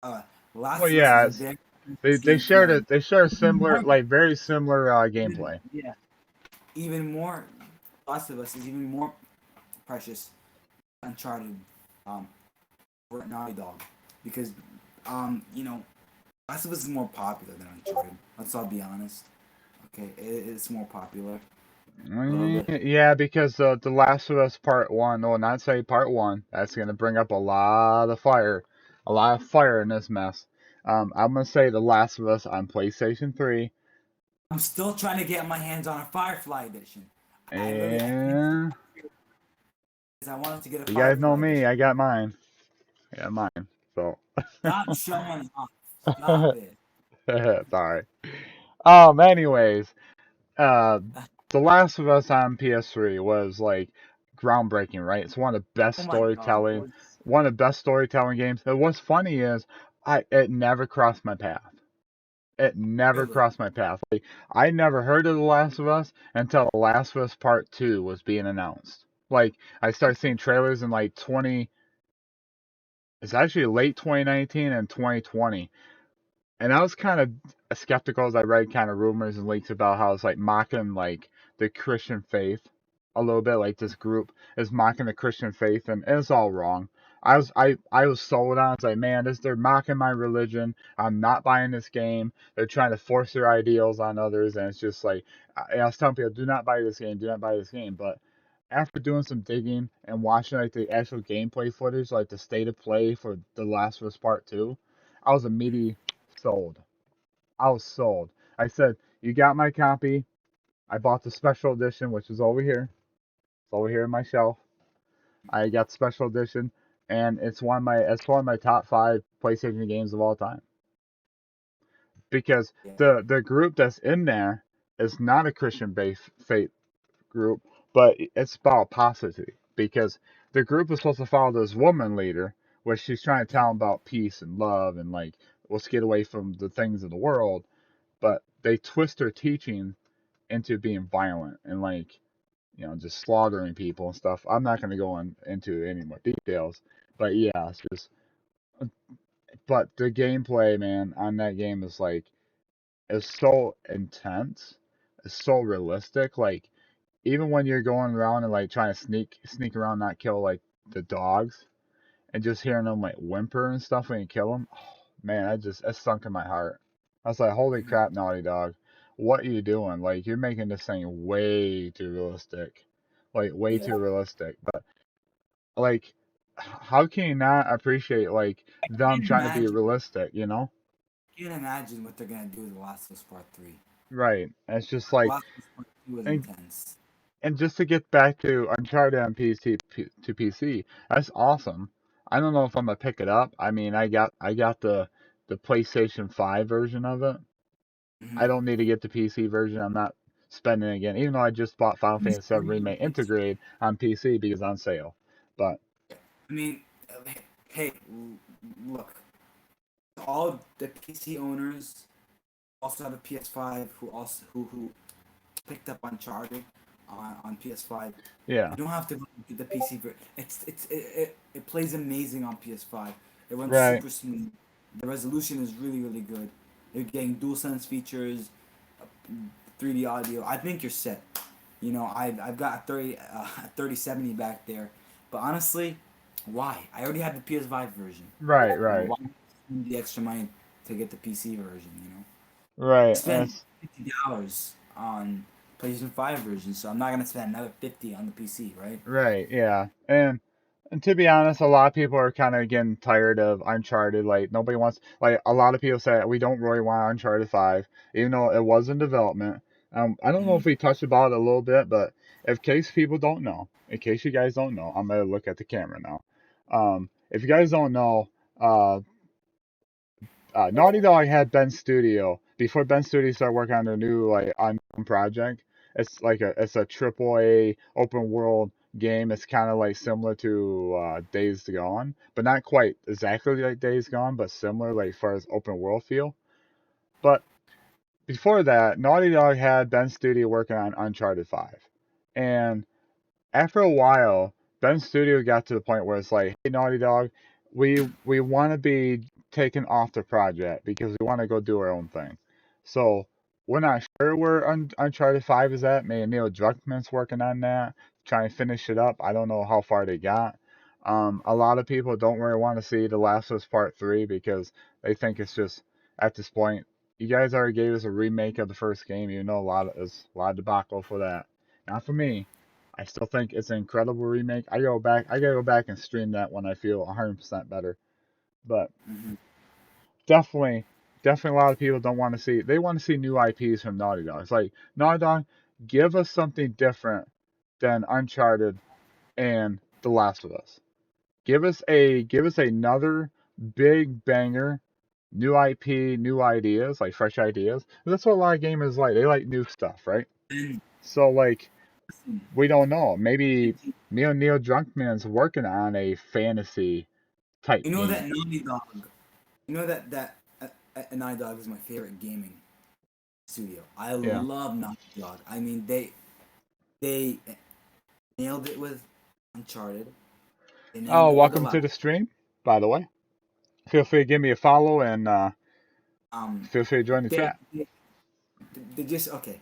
A: well,
B: Last of Us is
A: yeah,
B: a very
A: they
B: game to
A: shared
B: my
A: it. They share a similar,
B: more.
A: like very similar gameplay.
B: Yeah, even more. Last of Us is even more precious. Uncharted, um, for Naughty Dog, because Last of Us is more popular than Uncharted. Let's all be honest. Okay, it's more popular a little bit.
A: Yeah, because the Last of Us Part One, no, not say Part One. That's gonna bring up a lot of fire in this mess. I'm gonna say the Last of Us on PlayStation 3,
B: I'm still trying to get my hands on a Firefly edition. I can't
A: and
B: because I wanted to get a
A: you guys know
B: Firefly
A: me,
B: edition.
A: I got mine. I got mine. So,
B: Stop showing off. Stop it.
A: sorry. Anyways, uh, the Last of Us on PS3 was like groundbreaking, right? It's one of the best
B: Oh my god.
A: storytelling, one of the best storytelling games. And what's funny is, it never crossed my path. It never
B: Really?
A: crossed my path. Like I never heard of The Last of Us until The Last of Us Part 2 was being announced. Like I started seeing trailers in like 20. It's actually late 2019 and 2020. And I was kind of skeptical as I read kind of rumors and leaks about how it's like mocking like the Christian faith a little bit. Like this group is mocking the Christian faith, and it's all wrong. I was sold on. It's like, man, they're mocking my religion. I'm not buying this game. They're trying to force their ideals on others, and it's just like I was telling people, do not buy this game. Do not buy this game. But after doing some digging and watching like the actual gameplay footage, like the state of play for The Last of Us Part 2, I was immediately sold. I was sold. I said, "You got my copy." I bought the special edition, which is over here. It's over here on my shelf. I got the special edition, and it's one of my top 5 PlayStation games of all time. Because
B: Yeah.
A: the group that's in there is not a Christian based faith group, but it's about apostasy. Because the group is supposed to follow this woman leader, where she's trying to tell them about peace and love and like let's get away from the things of the world, but they twist her teaching into being violent and like just slaughtering people and stuff. I'm not going to go into any more details, but yeah, it's just. But the gameplay, man, on that game is so intense, it's so realistic. Like even when you're going around and like trying to sneak around, not kill like the dogs, and just hearing them like whimper and stuff when you kill them, oh, man, that sunk in my heart. I was like, holy
B: Mhm.
A: crap, Naughty Dog, what are you doing? Like, you're making this thing way too realistic, like way
B: Yeah.
A: too realistic. But like, how can you not appreciate like them
B: Can't
A: trying to be
B: imagine.
A: realistic? You know?
B: Can't imagine what they're gonna do with The Last of Us Part 3.
A: Right. It's just
B: The
A: like,
B: Last of Us Part 2 was
A: and
B: intense.
A: and just to get back to Uncharted on to PC, that's awesome. I don't know if I'm gonna pick it up. I mean, I got the PlayStation 5 version of it. I
B: Mm-hmm.
A: don't need to get the PC version. I'm not spending it again, even though I just bought Final Fantasy VII Remake Integrate on PC because it's on sale. But
B: I mean, hey, look, all the PC owners also have a PS5 who also who picked up Uncharted. on PS5.
A: Yeah.
B: You don't have to get the PC version. It plays amazing on PS5. It runs
A: Right.
B: super smooth. The resolution is really really good. You're getting DualSense features, 3D audio. I think you're set. You know, I've got a 3070 back there, but honestly, why? I already have the PS5 version.
A: Right.
B: You know,
A: Right.
B: why spend the extra money to get the PC version? You know,
A: Right.
B: spend $50 on PlayStation 5 version, so I'm not gonna spend another 50 on the PC, right?
A: Right. Yeah. And to be honest, a lot of people are kind of getting tired of Uncharted. Like nobody wants. Like a lot of people say we don't really want Uncharted 5, even though it was in development. I don't know
B: Mm-hmm.
A: if we touched about it a little bit, but in case people don't know, in case you guys don't know, I'm gonna look at the camera now. If you guys don't know, uh, Naughty Dog had Ben Studio before Ben Studio started working on their new like unknown project. It's a triple A open world game. It's kind of like similar to Days Gone, but not quite exactly like Days Gone, but similar like as far as open world feel. But before that, Naughty Dog had Ben Studio working on Uncharted 5, and after a while, Ben Studio got to the point where it's like, hey, Naughty Dog, we want to be taken off the project because we want to go do our own thing. So we're not sure where Uncharted 5 is at. Maybe Neil Druckmann's working on that, trying to finish it up. I don't know how far they got. A lot of people don't really want to see The Last of Us Part 3 because they think it's just, at this point, you guys already gave us a remake of the first game. You know, there's a lot of debacle for that. Not for me. I still think it's an incredible remake. I gotta go back and stream that when I feel 100% better. But
B: Mm-hmm.
A: definitely, definitely a lot of people don't want to see, they want to see new IPs from Naughty Dog. It's like, Naughty Dog, give us something different than Uncharted and The Last of Us. Give us another big banger, new IP, new ideas, like fresh ideas. That's what a lot of gamers like. They like new stuff, right?
B: And
A: So like
B: listen,
A: we don't know. Maybe Neil Druckmann's working on a fantasy type
B: you know
A: game.
B: that Naughty Dog. You know that Naughty Dog is my favorite gaming studio. I
A: Yeah.
B: love Naughty Dog. I mean, they nailed it with Uncharted. They nailed
A: Oh,
B: it with The
A: welcome to
B: Last.
A: the stream, by the way. Feel free to give me a follow and
B: Um,
A: feel free to join the
B: they,
A: chat.
B: they they just okay.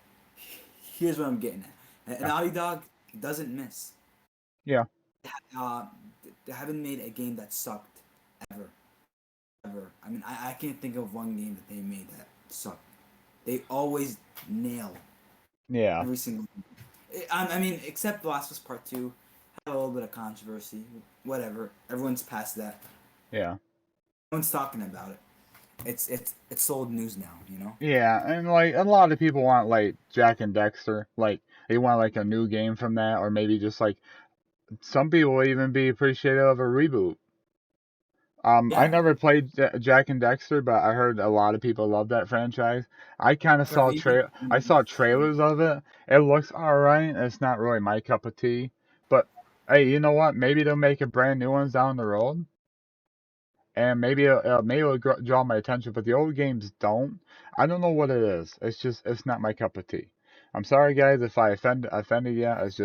B: Here's what I'm getting at.
A: Yeah.
B: Naughty Dog doesn't miss.
A: Yeah.
B: Uh, they haven't made a game that sucked ever, ever. I mean, I can't think of one game that they made that sucked. They always nail
A: Yeah.
B: every single. I mean, except The Last of Us Part Two had a little bit of controversy. Whatever. Everyone's past that.
A: Yeah.
B: No one's talking about it. It's old news now. You know.
A: Yeah. And like a lot of people want like Jack and Dexter. Like they want like a new game from that, or maybe just like some people will even be appreciative of a reboot. I
B: Yeah.
A: never played Jack and Dexter, but I heard a lot of people love that franchise.
B: For a remake,
A: I saw trailers of it. It looks alright. It's not really my cup of tea, but hey, you know what? Maybe they'll make a brand new ones down the road, and maybe it'll draw my attention. But the old games don't. I don't know what it is. It's not my cup of tea. I'm sorry, guys, if I offended you. It's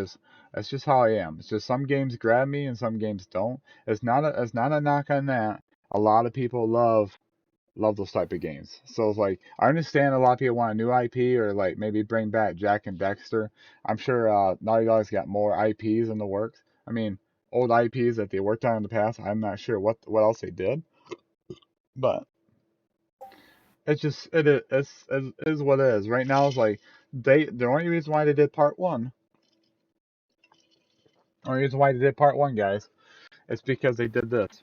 A: just how I am. It's just some games grab me and some games don't. It's not a knock on that. A lot of people love those type of games. So it's like I understand a lot of people want a new IP or like maybe bring back Jack and Dexter. I'm sure Naughty Dog's got more IPs in the works. I mean, old IPs that they worked on in the past. I'm not sure what else they did, but it is what it is. Right now it's like the only reason why they did part one, only reason why they did part one, guys, is because they did this.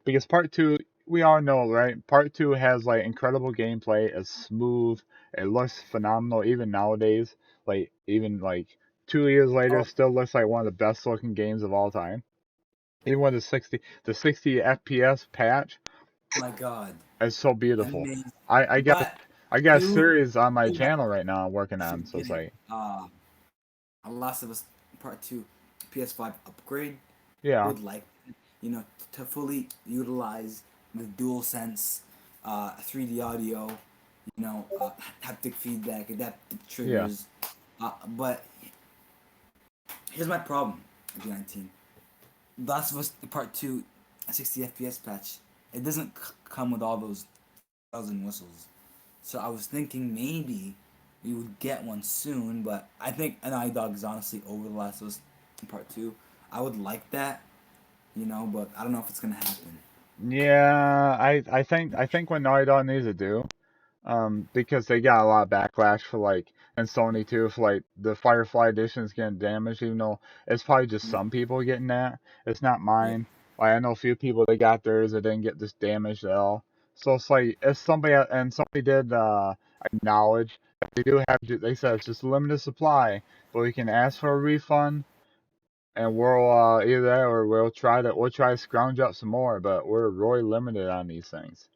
A: Because part two, we all know, right? Part two has like incredible gameplay. It's smooth. It looks phenomenal even nowadays. Like even like 2 years later, it
B: Oh
A: still looks like one of the best looking games of all time. Even with the 60 FPS patch
B: my God,
A: is so beautiful.
B: amazing.
A: I I got
B: But
A: I got a
B: you,
A: series on my
B: you have
A: channel right now I'm working on.
B: should
A: So it's
B: get it.
A: like
B: Last of Us Part Two, PS5 upgrade. I
A: yeah,
B: would like, you know, to fully utilize the DualSense, 3D audio, haptic feedback, adaptive
A: yeah,
B: triggers. But Here's my problem. G19. Last of Us Part 2, 60 FPS patch. It doesn't come with all those bells and whistles. So I was thinking maybe we would get one soon, but I think Naughty Dog is honestly over The Last of Us Part 2. I would like that, but I don't know if it's gonna happen.
A: Yeah, I think what Naughty Dog needs to do, because they got a lot of backlash for like, and Sony too, for like the Firefly edition is getting damaged, even though it's probably just
B: Yeah.
A: some people getting that. It's not
B: Yeah.
A: mine. Like I know a few people that got theirs that didn't get this damaged at all. So it's like if somebody and somebody did acknowledge that they do have, they said it's just a limited supply, but we can ask for a refund and we'll either that or we'll try to scrounge up some more, but we're really limited on these things.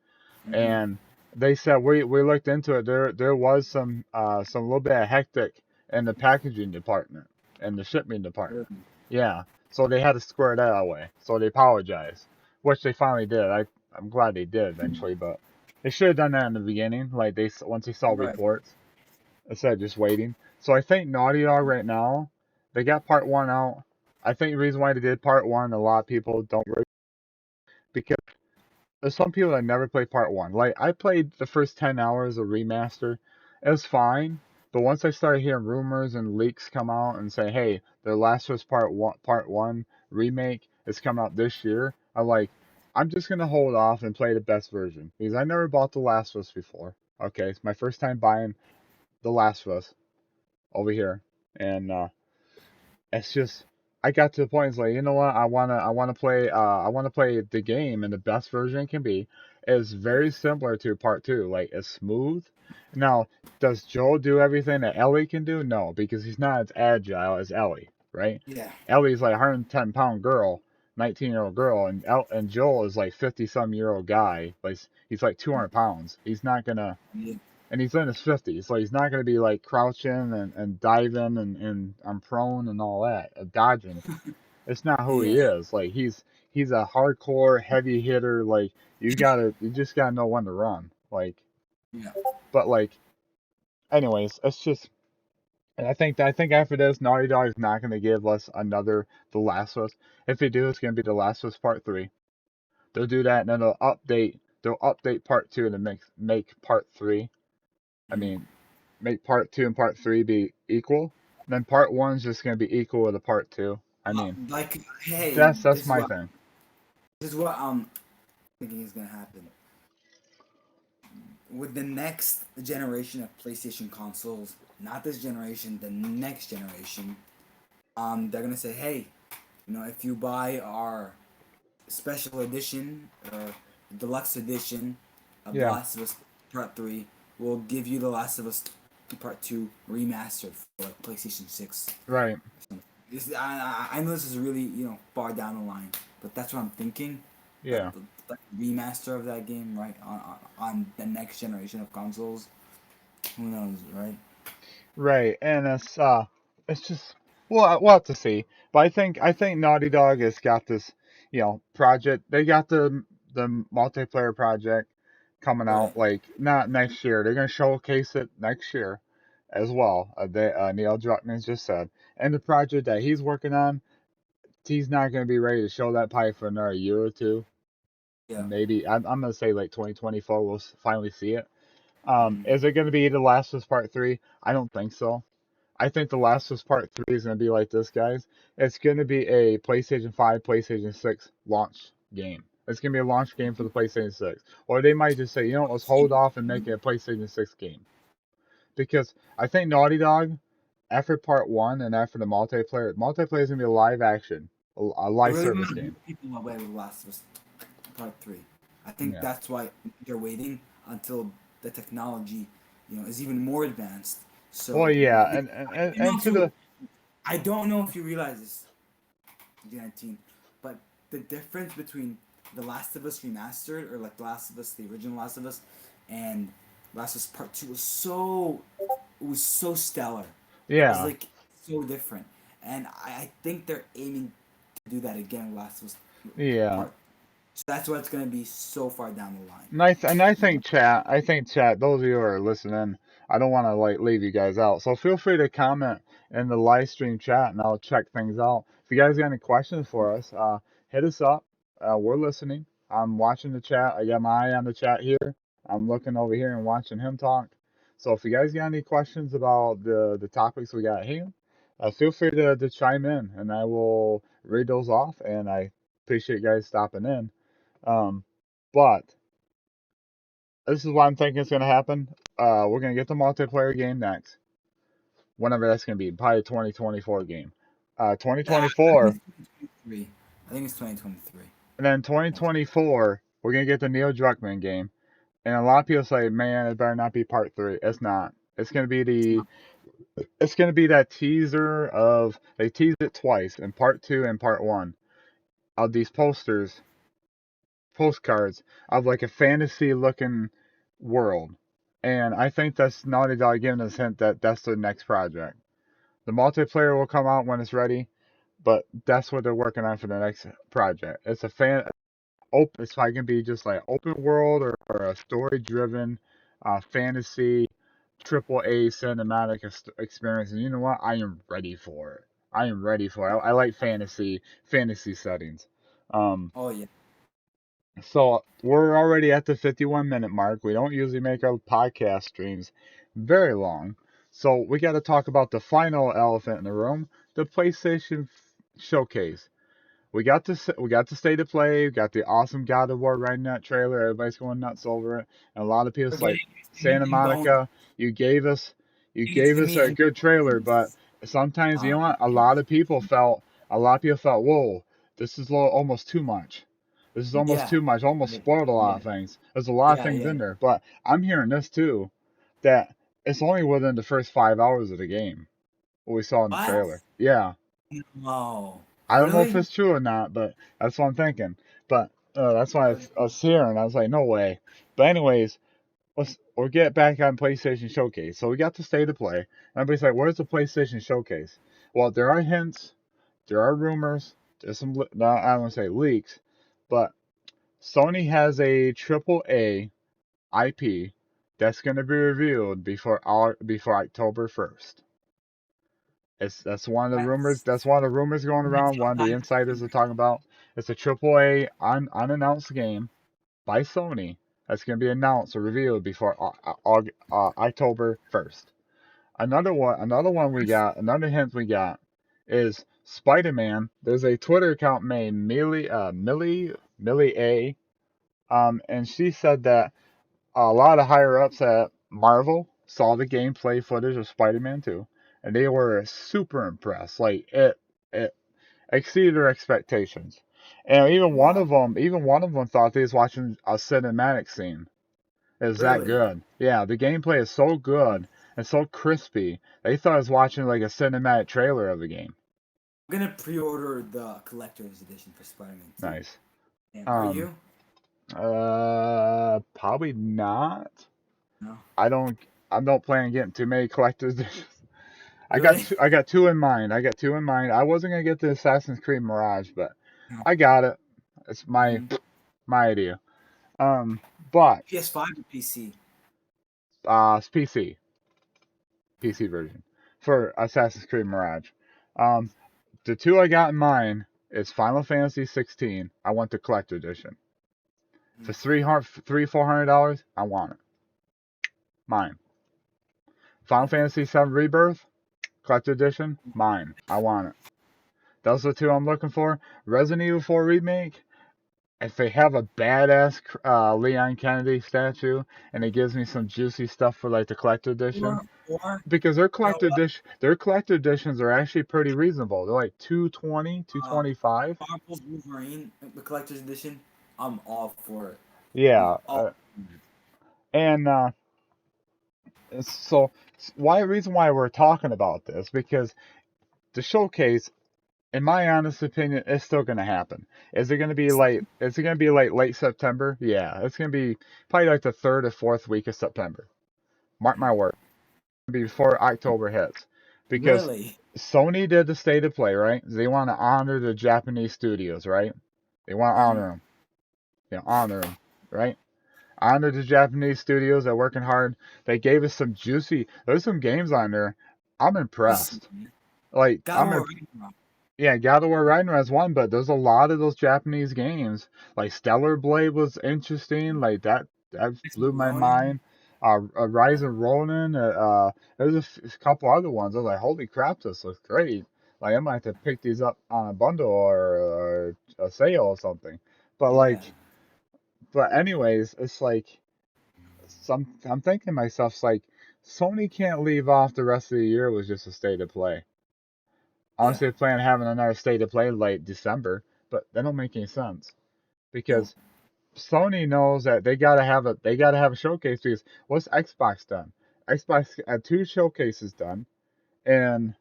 B: Mm-hmm.
A: And they said we looked into it. There was some little bit of hectic in the packaging department and the shipping department. Yeah, so they had to square that away. So they apologized, which they finally did. I'm glad they did eventually, but they should have done that in the beginning. Like once they saw
B: Right.
A: reports instead of just waiting. So I think Naughty Dog right now, they got part one out. I think the reason why they did part one, a lot of people don't really, because there's some people that never played part one. Like I played the first 10 hours of remaster. It was fine, but once I started hearing rumors and leaks come out and say, "Hey, The Last of Us Part One remake is coming out this year," I'm like, I'm just gonna hold off and play the best version because I never bought The Last of Us before. Okay, it's my first time buying The Last of Us over here, and it's just I got to the point. It's like, you know what? I wanna play the game and the best version it can be. Is very similar to part two. Like it's smooth. Now, does Joel do everything that Ellie can do? No, because he's not as agile as Ellie, right?
B: Yeah.
A: Ellie's like a 110-pound girl, 19-year-old girl, and Joel is like 50-some-year-old guy. Like he's like 200 pounds. He's not gonna
B: Yeah.
A: and he's in his 50s, so he's not going to be like crouching and diving and I'm prone and all that, dodging. It's not who he
B: Yeah.
A: is. Like he's a hardcore heavy hitter. Like you just gotta know when to run. Like,
B: Yeah.
A: but like, anyways, it's just. And I think after this, Naughty Dog is not going to give us another The Last of Us. If they do, it's going to be The Last of Us Part 3. They'll do that, and then they'll update Part 2 to make Part 3. I
B: Mm.
A: mean, make part two and part three be equal, then part one's just gonna be equal to part two. I mean,
B: Like, hey,
A: that's my thing.
B: this is what I'm thinking is gonna happen with the next generation of PlayStation consoles. Not this generation, the next generation. They're gonna say, hey, if you buy our special edition or deluxe edition of The
A: Yeah,
B: Last of Us Part 3, we'll give you The Last of Us Part 2 remastered for like PlayStation 6.
A: right.
B: I know this is really, far down the line, but that's what I'm thinking. That
A: Yeah,
B: the remaster of that game, right, on the next generation of consoles. Who knows, right?
A: right. And it's just we'll have to see. But I think Naughty Dog has got this, project. They got the multiplayer project coming
B: Right.
A: out like not next year. They're gonna showcase it next year as well. Neil Druckmann just said, and the project that he's working on, he's not going to be ready to show that pipe for another year or two.
B: Yeah.
A: Maybe I'm going to say like 2024 we'll finally see it.
B: Mm.
A: Is it going to be The Last of Us Part 3? I don't think so. I think The Last of Us Part 3 is going to be like this, guys. It's going to be a PlayStation 5, PlayStation 6 launch game. It's going to be a launch game for the PlayStation 6. Or they might just say, let's hold off and make it a PlayStation 6 game. Because I think Naughty Dog, after Part 1 and after the multiplayer is going to be a live action, a
B: I
A: live
B: really
A: service
B: want to
A: game.
B: move people away with Last of Us Part 3. I think
A: Yeah.
B: that's why they're waiting until the technology, is even more advanced.
A: Well,
B: So,
A: yeah, and to the
B: I don't know if you realize this, 19, but the difference between The Last of Us Remastered, or like The Last of Us, the original Last of Us, and Last of Us Part 2 was so stellar. It was
A: yeah,
B: like so different. And I think they're aiming to do that again with Last of Us
A: yeah,
B: Part So that's why it's gonna be so far down the line.
A: And I think chat, those of you who are listening, I don't want to like leave you guys out. So feel free to comment in the live stream chat and I'll check things out. If you guys got any questions for us, hit us up. We're listening. I'm watching the chat. I got my eye on the chat here. I'm looking over here and watching him talk. So if you guys got any questions about the topics we got here, feel free to chime in and I will read those off. And I appreciate you guys stopping in. Um, but this is what I'm thinking is going to happen. We're going to get the multiplayer game next, whenever that's going to be, probably a 2024 game.
B: I
A: 2024,
B: think it's 2023. I think it's 2023.
A: and then 2024, we're going to get the Neil Druckmann game. And a lot of people say, man, it better not be part 3. It's not. It's going to be it's going to be that teaser of, they teased it twice, in part 2 and part 1, of these postcards of like a fantasy looking world. And I think that's Naughty Dog giving us a hint that that's their next project. The multiplayer will come out when it's ready, but that's what they're working on for the next project. It's a open. It's probably gonna be just like open world or a story driven, fantasy, triple A cinematic experience. And you know what? I am ready for it. I am ready for it. I like fantasy settings. Um,
B: Oh yeah.
A: so we're already at the 51-minute mark. We don't usually make our podcast streams very long. So we got to talk about the final elephant in the room, the PlayStation Showcase. We got the state of play. We got the awesome God of War right in that trailer. Everybody's going nuts over it, and a lot of people's
B: Okay.
A: like, Santa
B: Bone.
A: Monica, you gave us
B: Give me
A: a
B: any
A: good trailer, but
B: bones.
A: sometimes you know what?
B: Please.
A: A lot of people felt, whoa, this is almost too much. This is almost
B: Yeah.
A: too much. Almost
B: Yeah.
A: spoiled a lot
B: Yeah.
A: of things. There's a lot of
B: Yeah.
A: things
B: Yeah.
A: in there, but I'm hearing this too, that it's only within the first 5 hours of the game. What we saw in the
B: What?
A: trailer. Yeah.
B: No.
A: I don't know if
B: Really?
A: it's true or not, but that's what I'm thinking. But that's why I was hearing. I was like, no way. But anyways, we'll get back on PlayStation Showcase. So we got the state of play. Everybody's like, where's the PlayStation Showcase? Well, there are hints, there are rumors, there's some. No, I don't want to say leaks, but Sony has a triple A IP that's going to be revealed before October 1st. That's one of the rumors.
B: That's
A: That's one of the rumors going
B: that's
A: around. One of the
B: sometime
A: insiders are talking about. It's a triple A unannounced game by Sony that's going to be announced or revealed before October 1st. Another hint we got is Spider-Man. There's a Twitter account named Millie A. And she said that a lot of higher ups at Marvel saw the gameplay footage of Spider-Man 2, and they were super impressed. Like it exceeded their expectations. And
B: wow.
A: even one of them thought they was watching a cinematic scene. It was that
B: Really?
A: good. Yeah, the gameplay is so good and so crispy. They thought I was watching like a cinematic trailer of the game.
B: I'm gonna pre-order the collector's edition for Spider-Man 2.
A: Nice.
B: And are
A: Um,
B: you?
A: Probably not.
B: No.
A: I don't. I don't plan on getting too many collector's editions.
B: Really?
A: I got two in mind. I got two in mind. I wasn't gonna get the Assassin's Creed Mirage, but
B: No.
A: I got it. It's
B: Mm-hmm.
A: my idea. But
B: PS5 or PC?
A: it's PC version for Assassin's Creed Mirage. Um, the two I got in mind is Final Fantasy 16. I want the collector edition. For $400, I want it. Mine. Final Fantasy 7 Rebirth, collector edition, mine. I want it. Those are the two I'm looking for. Resident Evil 4 Remake, if they have a badass Leon Kennedy statue and it gives me some juicy stuff for like the collector edition,
B: Or
A: because
B: you know what?
A: their collector editions are actually pretty reasonable. They're like 220,
B: Uh,
A: 225.
B: Marvel's Wolverine, the collector's edition. I'm all for it. I'm
A: Yeah,
B: all.
A: and so why reason why we're talking about this, because the showcase, in my honest opinion, is still going to happen. Is it going to be late? Is it going to be like late September? Yeah, it's going to be probably like the third or fourth week of September. Mark my word. It'll be before October hits, because
B: Really?
A: Sony did the state of play, right? They want to honor the Japanese studios, right? They want to
B: Mm-hmm.
A: honor them. honor them, right? Honor the Japanese studios that are working hard. They gave us some juicy. There's some games on there. I'm
B: Listen,
A: impressed.
B: man.
A: Like
B: God of War Ragnarok.
A: yeah, God of War Ragnarok is one, but there's a lot of those Japanese games. Like Stellar Blade was interesting. Like that blew my
B: Ronin.
A: mind. Rise of Ronin. There's a couple other ones. I was like, holy crap, this looks great. Like I might have to pick these up on a bundle or a sale or something. But
B: Yeah.
A: anyways, it's like I'm thinking to myself, it's like Sony can't leave off the rest of the year with just a state of play.
B: Yeah.
A: Honestly, I plan on having another state of play late December, but that don't make any sense
B: No.
A: because Sony knows that they gotta have a showcase because what's Xbox done? Xbox had two showcases done, and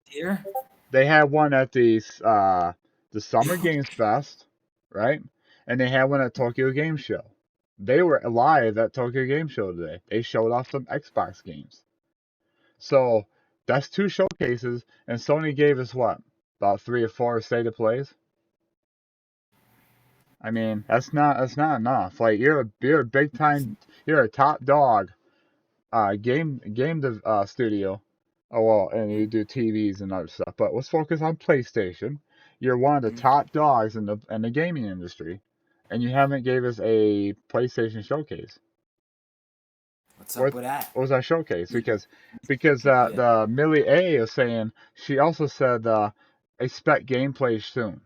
B: Here.
A: they had one at the Summer Games Fest, right? And they had one at Tokyo Game Show. They were live at Tokyo Game Show today. They showed off some Xbox games. So that's two showcases, and Sony gave us what? About three or four state of plays. I mean, that's not enough. Like you're a big time, you're a top dog, studio. Oh well, and you do TVs and other stuff. But let's focus on PlayStation. You're one of the
B: Mhm.
A: top dogs in the gaming industry, and you haven't gave us a PlayStation showcase.
B: What's up
A: What
B: with that?
A: was that showcase?
B: You-
A: Because
B: Yeah.
A: the Millie A is saying she also said expect gameplay soon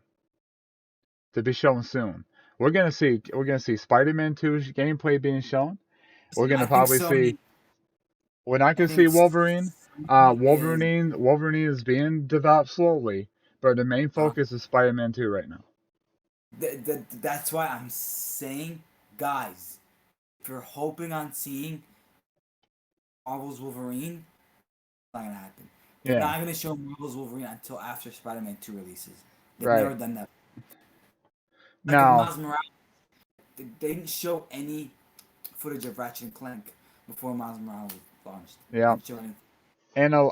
A: to be shown soon. We're gonna see Spider-Man 2's gameplay being shown. We're
B: I
A: gonna
B: think
A: probably see
B: Sony.
A: we're not
B: I
A: gonna
B: think
A: see Wolverine.
B: Sony is.
A: Wolverine is being developed slowly, but the main
B: Uh,
A: focus is Spider-Man 2 right now.
B: that's why I'm saying, guys, if you're hoping on seeing Marvel's Wolverine, it's not gonna happen. They're
A: Yeah,
B: not gonna show Marvel's Wolverine until after Spider-Man 2 releases. They've
A: right.
B: never done that. Like with
A: Now,
B: Miles Morales, they didn't show any footage of Ratchet and Clank before Miles Morales was launched. They
A: yeah,
B: didn't show any.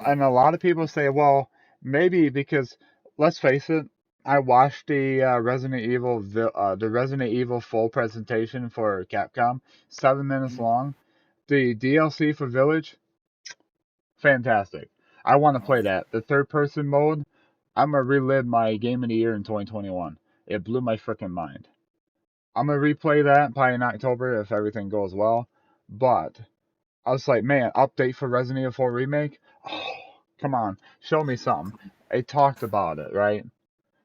B: Yeah.
A: and a lot of people say, well, maybe because let's face it, I watched the Resident Evil full presentation for Capcom, 7 minutes
B: Mhm.
A: long. The DLC for Village, fantastic. I want to
B: Oh
A: play
B: yeah.
A: that. The third person mode, I'm gonna relive my game of the year in 2021. It blew my freaking mind. I'm gonna replay that probably in October if everything goes well. But I was like, man, update for Resident Evil 4 remake. Oh, come on, show me something. They talked about it, right?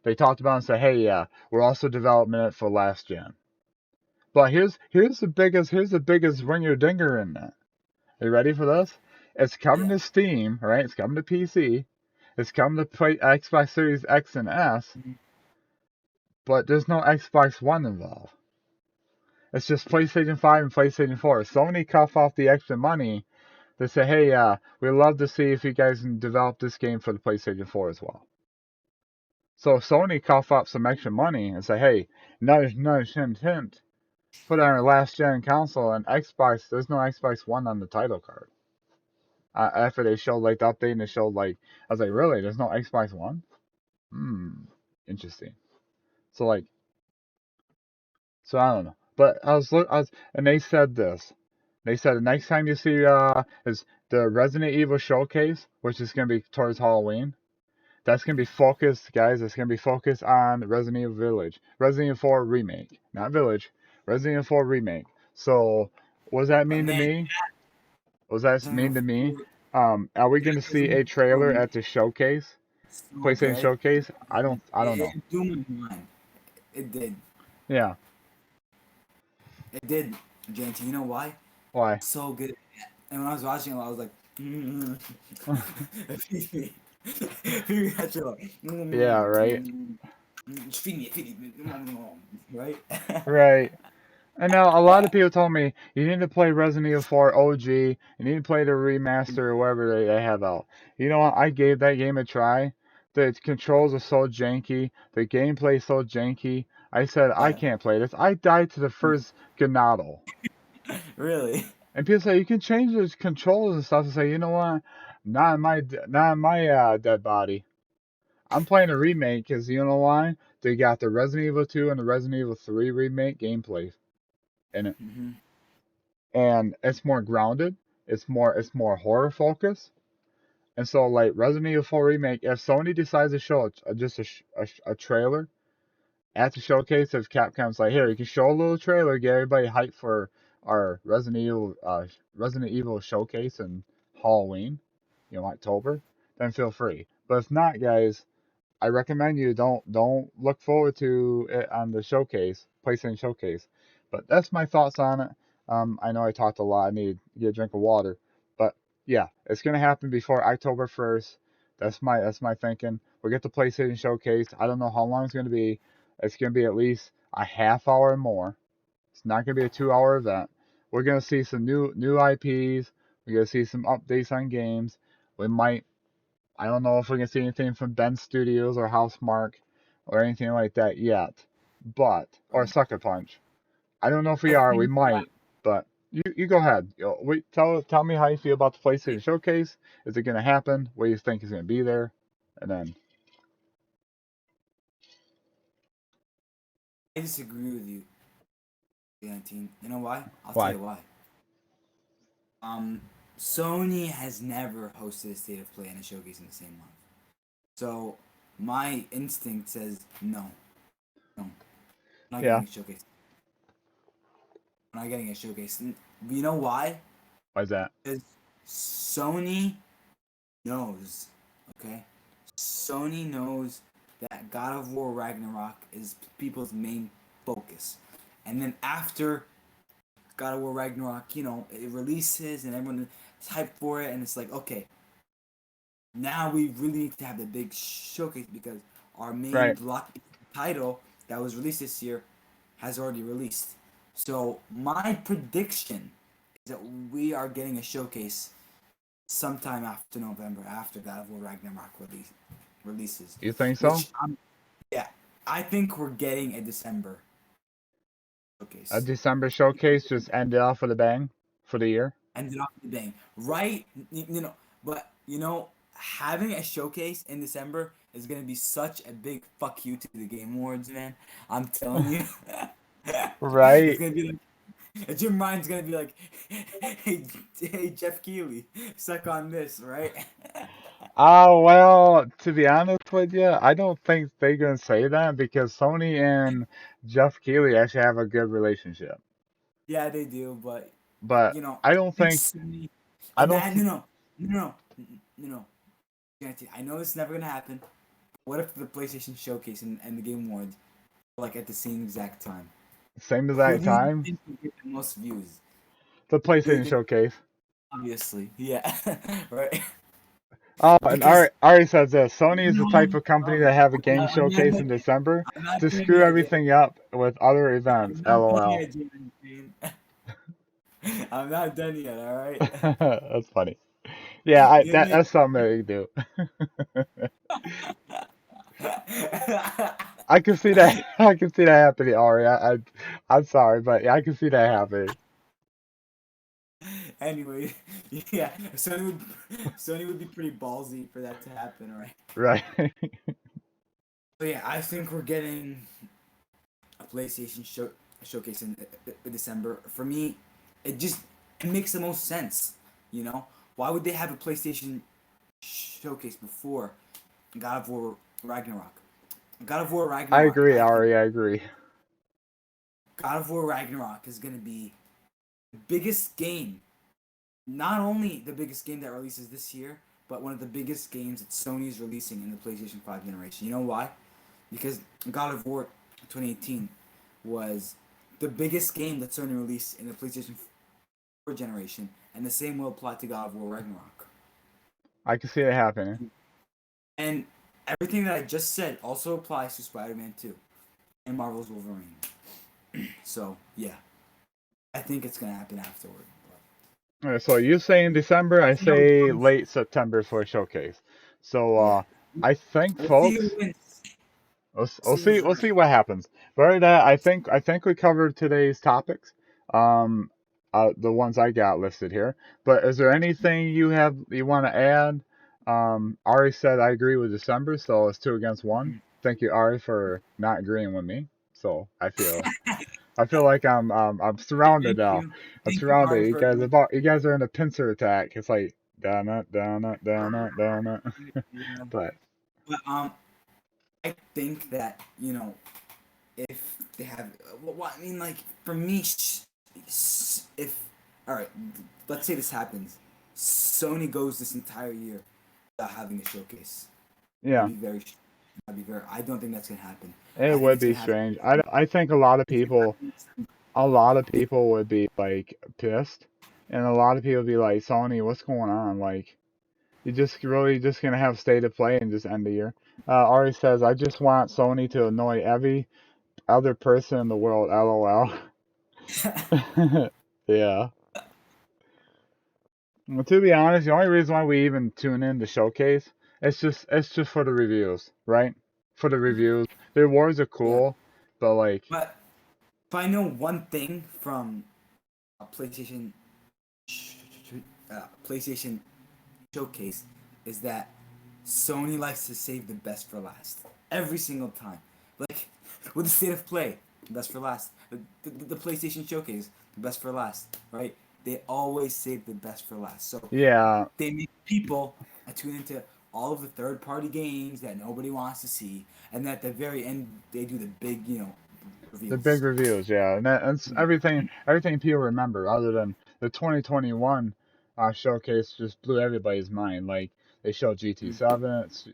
A: They talked about it and said, hey, yeah, we're also developing it for last gen. But here's the biggest ringer dinger in that. Are you ready for this? It's coming
B: Yeah.
A: to Steam, right? It's coming to PC. It's coming to play Xbox Series X and S,
B: Mhm.
A: but there's no Xbox One involved. It's just PlayStation 5 and PlayStation 4. Sony cough off the extra money. They say, hey, we'd love to see if you guys can develop this game for the PlayStation 4 as well. So Sony cough up some extra money and say, hey, nudge, hint, hint. Put on our last gen console and Xbox. There's no Xbox One on the title card. After they showed like the update and they showed like, I was like, really? There's no Xbox One? Hmm, interesting. So like, so I don't know. But and they said this. They said the next time you see is the Resident Evil showcase, which is gonna be towards Halloween. That's gonna be focused, guys. It's gonna be focused on Resident Evil Village, Resident Evil 4 remake, not Village, Resident Evil 4 remake. So, what does that
B: But
A: mean to
B: man,
A: me? What does that
B: Resident
A: mean
B: Evil
A: to me?
B: 4,
A: Are we
B: that
A: gonna see
B: Resident
A: a
B: Evil 4
A: trailer at
B: remake
A: the showcase,
B: is so
A: PlayStation
B: good.
A: showcase? I don't know.
B: It blew my mind. It did.
A: Yeah,
B: It did, JT. You know why?
A: why?
B: So good. And when I was watching it, I was like, feed me. Feed me that trailer.
A: Yeah, right,
B: Feed me. Right?
A: right. I know a lot of people told me you need to play Resident Evil 4 OG. You need to play the remaster or whatever they have out. You know what? I gave that game a try. The controls are so janky. The gameplay is so janky. I said I
B: Yeah.
A: can't play this. I died to the first Ganado.
B: Really?
A: And people say you can change the controls and stuff. And say, you know what? Not in my dead body. I'm playing a remake because you know why? They got the Resident Evil 2 and the Resident Evil 3 remake gameplay in it,
B: Hmm.
A: and it's more grounded. It's more horror focused. And so like Resident Evil 4 remake, if Sony decides to show just a trailer at the showcase, if Capcom's like, here, you can show a little trailer, get everybody hyped for our Resident Evil showcase in Halloween, October, then feel free. But if not, guys, I recommend you don't look forward to it on the showcase, PlayStation Showcase. But that's my thoughts on it. I know I talked a lot. I need to get a drink of water. But yeah, it's gonna happen before October 1st. That's my thinking. We'll get the PlayStation Showcase. I don't know how long it's gonna be. It's gonna be at least a half hour or more. It's not gonna be a 2 hour event. We're gonna see some new IPs. We're gonna see some updates on games. We might I don't know if we can see anything from Ben Studios or Housemark or anything like that yet, or
B: Right.
A: Sucker Punch. I don't know if we
B: I
A: are. We
B: think that
A: might, but you go ahead. Tell me how you feel about the PlayStation Showcase. Is it going to happen? What do you think is going to be there? And then
B: I disagree with you, 19. You know why? I'll tell
A: why?
B: you why. Um, Sony has never hosted a state of play and a showcase in the same month. So my instinct says no, no, I'm not
A: Yeah,
B: getting a showcase. I'm not getting a showcase. You know why?
A: why is that?
B: Because Sony knows, okay? Sony knows that God of War Ragnarok is people's main focus. And then after God of War Ragnarok, it releases and everyone is hyped for it, and it's like, okay, now we really need to have the big showcase because our main
A: Right.
B: block title that was released this year has already released. So my prediction is that we are getting a showcase sometime after November, after God of War Ragnarok releases.
A: You think so?
B: Which yeah, I think we're getting a December
A: A
B: showcase.
A: December showcase just ended off with a bang for the year.
B: Ended off the bang, right? But having a showcase in December is gonna be such a big fuck you to the Game Awards, man. I'm telling you, it's
A: Right.
B: gonna be like Jim Ryan's gonna be like, hey, hey, Jeff Keighley, suck on this, right?
A: Oh, well, to be honest with you, I don't think they're gonna say that because Sony and Jeff Keighley actually have a good relationship.
B: Yeah, they do, but
A: But I
B: I
A: don't
B: think
A: think
B: Sony,
A: I
B: and
A: don't
B: that
A: th-
B: no. Guarantee. I know it's never gonna happen. What if the PlayStation Showcase and the Game Awards are like at the same exact time?
A: same
B: Who
A: exact
B: do you
A: time.
B: think will get the most views?
A: The
B: Who do you
A: PlayStation
B: think?
A: Showcase.
B: Obviously, yeah, right.
A: Oh, and
B: Because
A: Ari says this. Sony is the
B: no,
A: type of company that have a game
B: I'm not
A: showcase
B: done
A: in
B: yet.
A: December
B: I'm not
A: to
B: done
A: screw
B: yet,
A: everything up with other
B: I'm
A: events.
B: not done
A: LOL.
B: yet, Jane. I'm not done yet. All right.
A: That's funny. Yeah,
B: Give me.
A: that's something that you do. I can see that. I can see that happening, Ari. I'm sorry, but yeah, I can see that happening.
B: Anyway, yeah, Sony would be pretty ballsy for that to happen, right?
A: Right.
B: So yeah, I think we're getting a PlayStation showcase in December. For me, it makes the most sense. You know, why would they have a PlayStation showcase before God of War Ragnarok? God of War
A: I
B: Ragnarok,
A: agree,
B: I think
A: Ari. I agree.
B: God of War Ragnarok is gonna be the biggest game. Not only the biggest game that releases this year, but one of the biggest games that Sony's releasing in the PlayStation 5 generation. You know why? Because God of War 2018 was the biggest game that Sony released in the PlayStation 4 generation, and the same will apply to God of War Ragnarok.
A: I can see it happening.
B: And everything that I just said also applies to Spider-Man 2 and Marvel's Wolverine. So yeah, I think it's gonna happen afterward.
A: All right, so you say in December, I
B: We'll see how it
A: say
B: goes.
A: late September for a showcase. So
B: Yeah,
A: I think,
B: we'll see who
A: folks,
B: wins.
A: we'll
B: See who's
A: we'll
B: right.
A: see what happens. But other than that, I think we covered today's topics. Um, the ones I got listed here. But is there anything you want to add? Ari said I agree with December, so it's 2 against 1.
B: Mhm.
A: Thank you, Ari, for not agreeing with me. So I feel like I'm surrounded
B: Thank
A: now.
B: you.
A: I'm
B: Thank you,
A: surrounded.
B: Ari, for agreeing.
A: You guys are in a pincer attack. It's like down it, down it, down it, down it.
B: Yeah.
A: But
B: But I think that if they have, well, I mean, like for me, if all right, let's say this happens, Sony goes this entire year without having a showcase. I'd
A: yeah,
B: be very, I'd be very. I don't think that's gonna happen.
A: it
B: I think
A: would
B: it's
A: be
B: gonna happen.
A: strange. I think a lot of people would be like pissed, and a lot of people would be like, Sony, what's going on? Like, you just really just gonna have state of play and just end the year. Ari says, I just want Sony to annoy every other person in the world. LOL. Yeah. Well, to be honest, the only reason why we even tune in to Showcase, it's just for the reviews, right? For the reviews. The awards are
B: Yeah,
A: cool, but like,
B: but if I know one thing from a sh- PlayStation showcase is that Sony likes to save the best for last every single time. Like with the state of play, the best for last. The PlayStation showcase, the best for last. Right? They always save the best for last. So
A: yeah,
B: they make people tune into all of the third party games that nobody wants to see, and at the very end they do the big,
A: the big
B: reveals.
A: reviews, yeah, and that's everything people remember, other than the 2021 showcase just blew everybody's mind. Like they showed GT7,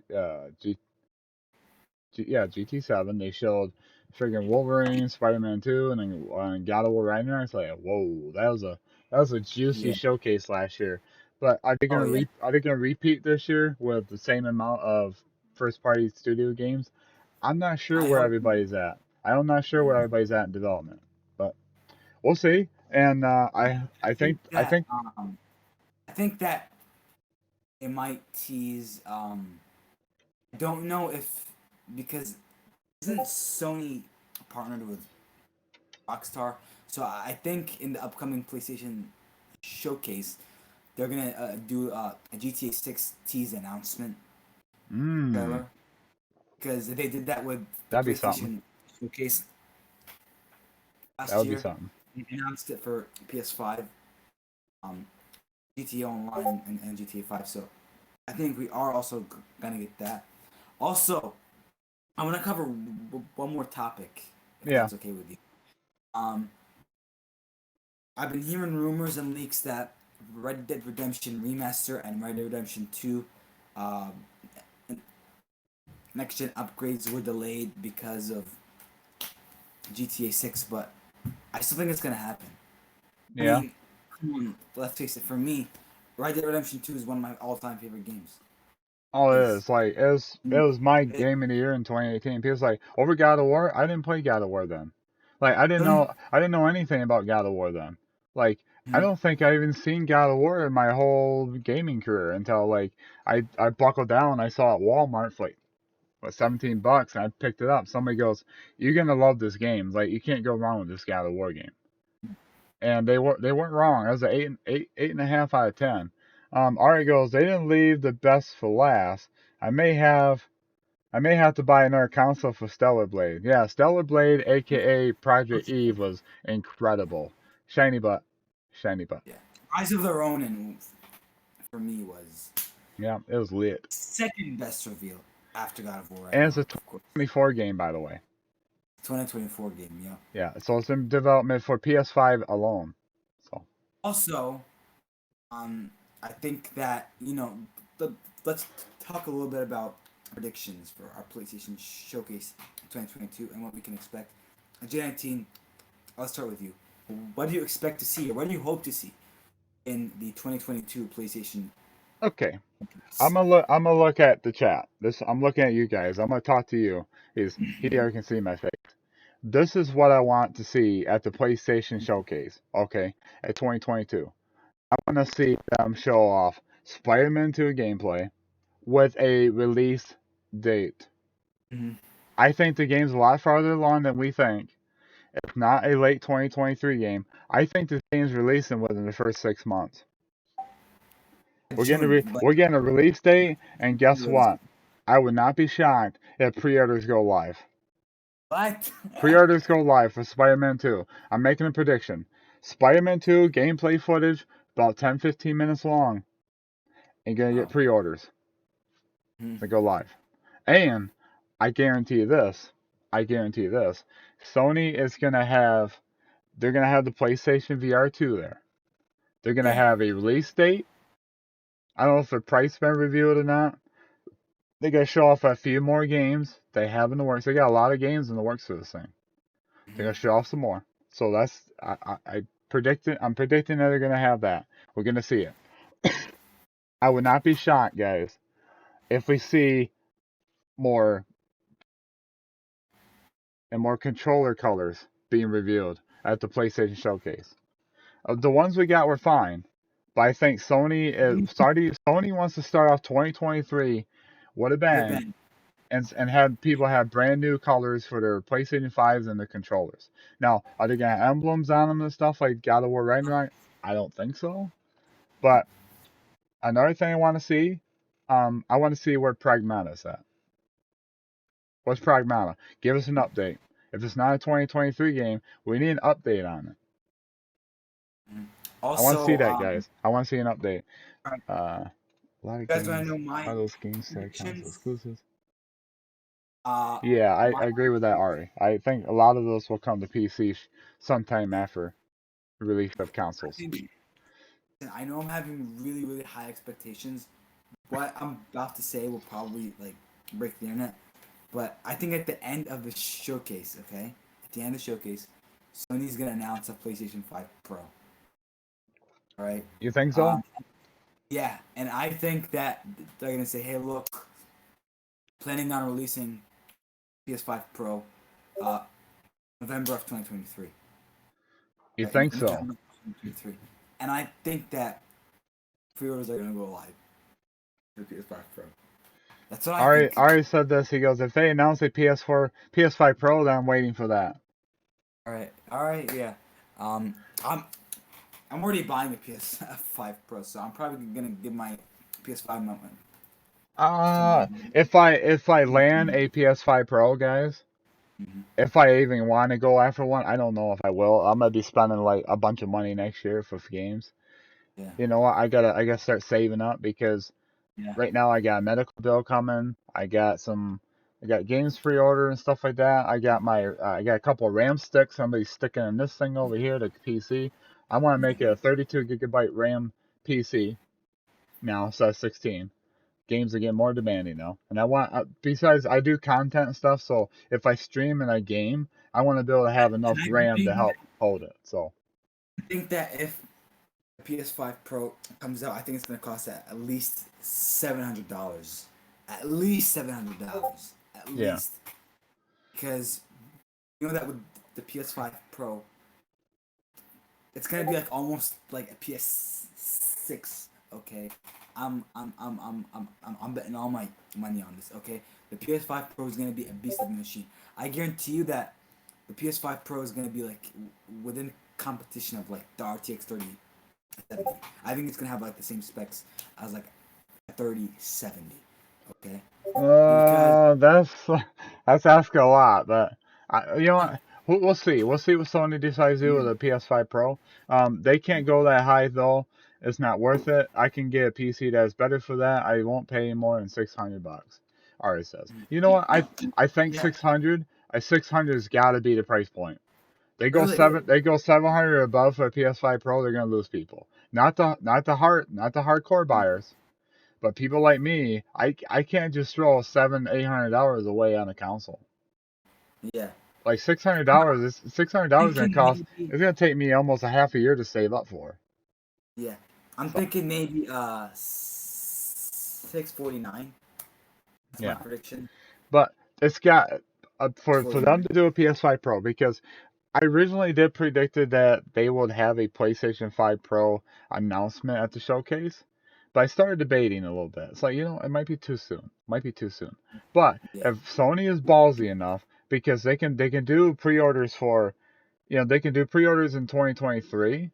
A: yeah, GT7. They showed friggin' Wolverine, Spider-Man 2, and then God of War Ragnarok. It's like, whoa, that was a juicy
B: Yeah.
A: showcase last year. But
B: Oh yeah.
A: are they gonna repeat this year with the same amount of first-party studio games? I'm not sure
B: I
A: where
B: hope.
A: everybody's at. I'm not sure where
B: Yeah.
A: everybody's at in development, but we'll see. And I think I think
B: I think that it might tease. I don't know if because isn't Sony partnered with Rockstar? So I think in the upcoming PlayStation showcase, they're gonna do a GTA 6 tease announcement
A: mm,
B: trailer because they did that with the
A: that'd be something.
B: PlayStation showcase
A: That
B: last
A: would be
B: year.
A: something.
B: They announced it for PS5, um, GTA Online, and GTA 5. So I think we are also gonna get that. Also, I want to cover one more topic, if
A: Yeah.
B: that's okay with you. Um, I've been hearing rumors and leaks that Red Dead Redemption Remaster and Red Dead Redemption 2 um, next gen upgrades were delayed because of GTA 6, but I still think it's gonna happen. I
A: Yeah.
B: mean, come on, let's face it. For me, Red Dead Redemption 2 is one of my all-time favorite games.
A: Oh, it
B: Is
A: is. Like it
B: mm,
A: was my
B: it
A: game of the year in 2018. People's like, over God of War. I didn't play God of War then. Like
B: really?
A: I didn't know anything about God of War then. Like I
B: Mhm.
A: don't think I even seen God of War in my whole gaming career until like I buckled down. I saw it at Walmart for like what, $17, and I picked it up. Somebody goes, "You're gonna love this game. Like you can't go wrong with this God of War game." And they weren't wrong. It was an 8.5 out of 10. Ari goes, they didn't leave the best for last. I may have I may have to buy another console for Stellar Blade. Yeah, Stellar Blade, aka Project Eve, was incredible. Shiny butt, shiny butt.
B: Yeah. Rise of the Ronin for me was
A: Yeah, it was lit.
B: second best reveal after God of War
A: And it's a
B: Ragnarok, of course.
A: 2024 game, by the way.
B: 2024 game, yeah.
A: Yeah, so it's in development for PS5 alone. So
B: Also, I think that the, let's talk a little bit about predictions for our PlayStation Showcase 2022 and what we can expect. J19, I'll start with you. What do you expect to see, or what do you hope to see in the 2022 PlayStation
A: okay,
B: Showcase?
A: I'm gonna look at the chat. I'm looking at you guys. I'm gonna talk to you. Is here can see my face. This is what I want to see at the PlayStation Showcase, okay, at 2022. I want to see them show off Spider-Man 2 gameplay with a release date.
B: Mhm.
A: I think the game's a lot farther along than we think. It's not a late 2023 game. I think this game's releasing within the first 6 months.
B: June, like
A: we're getting a release date, and guess
B: release.
A: what? I would not be shocked if pre-orders go live.
B: What?
A: Pre-orders go live for Spider-Man 2. I'm making a prediction. Spider-Man 2 gameplay footage, about 10-15 minutes long, and gonna get
B: Wow.
A: pre-orders
B: Hmm.
A: to go live. And I guarantee you this. I guarantee you this. Sony is gonna have. They're gonna have the PlayStation VR 2 there. They're gonna
B: Yeah.
A: have a release date. I don't know if the price been revealed or not. They gotta show off a few more games they have in the works. They got a lot of games in the works for this thing. They're
B: Hmm.
A: gonna show off some more. So that's I predict it. I'm predicting that they're gonna have that. We're gonna see it. I would not be shocked, guys, if we see more and more controller colors being revealed at the PlayStation Showcase. The ones we got were fine, but I think Sony wants to start off 2023 with a
B: With a
A: bang
B: bang.
A: and have people have brand new colors for their PlayStation 5s and their controllers. Now, are they gonna have emblems on them and stuff like God of War Ragnarok? I don't think so. But another thing I want to see, I want to see where Pragmata's at. What's Pragmata? Give us an update. If it's not a 2023 game, we need an update on it.
B: Mhm.
A: I want to see
B: Also,
A: that, guys. I want to see an update.
B: you
A: A lot of
B: guys want to
A: games.
B: know
A: A lot
B: my
A: of those games that console
B: predictions?
A: exclusives.
B: Uh,
A: Yeah, I
B: my
A: agree with that, Ari. I think a lot of those will come to PC sometime after the release of consoles.
B: I know I'm having really, really high expectations. What I'm about to say will probably like break the internet, but I think at the end of the showcase, okay, at the end of the showcase, Sony's gonna announce a PlayStation 5 Pro. All right.
A: You think so?
B: Um, yeah, and I think that they're gonna say, "Hey, look, planning on releasing PS5 Pro, uh, November of 2023."
A: You
B: Right,
A: think so?
B: November 2023, and I think that pre-orders are gonna go live for PS5 Pro. That's what I think.
A: Ari said this. He goes, if they announce a PS4, PS5 Pro, then I'm waiting for that.
B: All right, yeah. Um, I'm I'm already buying a PS5 Pro, so I'm probably gonna give my PS5 moment to my.
A: If I land a PS5 Pro, guys,
B: Mhm.
A: if I even want to go after one, I don't know if I will. I'm gonna be spending like a bunch of money next year for games.
B: Yeah,
A: You know what? I gotta start saving up because
B: yeah.
A: right now I got a medical bill coming. I got games pre-order and stuff like that. I got a couple of RAM sticks. Somebody's sticking in this thing over here to PC. I want to make it a 32 gigabyte RAM PC now, so 16. Games are getting more demanding now, and I want besides I do content and stuff. So if I stream and I game, I want to be able to have enough
B: And
A: RAM to help hold it. So
B: I think that if the PS5 Pro comes out, I think it's gonna cost at least $700. At least $700. At
A: yeah,
B: least, because you know that with the PS5 Pro, it's gonna be like almost like a PS6. Okay, I'm betting all my money on this. Okay, the PS5 Pro is gonna be a beast of a machine. I guarantee you that the PS5 Pro is gonna be like within competition of like the RTX 3070. I think it's gonna have like the same specs as like a 3070. Okay, because
A: that's that's asking a lot, but you know what? We'll see. We'll see what Sony decides to do with the PS5 Pro. They can't go that high though. It's not worth it. I can get a PC that's better for that. I won't pay more than $600. Ari says. You know what?
B: no,
A: I think
B: yeah,
A: 600. A 600's got to be the price point.
B: really,
A: They go 700 or above for a PS5 Pro. They're gonna lose people. Not the hardcore buyers. But people like me, I can't just throw $800 away on a console.
B: yeah.
A: Like $600 gonna
B: Thinking
A: cost.
B: maybe
A: It's gonna take me almost a half a year to save up for.
B: Yeah, I'm
A: So
B: thinking maybe 649. That's my
A: yeah,
B: prediction.
A: but it's got for them
B: 649.
A: to do a PS5 Pro because I originally did predicted that they would have a PlayStation 5 Pro announcement at the showcase, but I started debating a little bit. It's like, it might be too soon. Might be too soon. But
B: Yeah,
A: if Sony is ballsy enough, because they can do pre-orders for, they can do pre-orders in 2023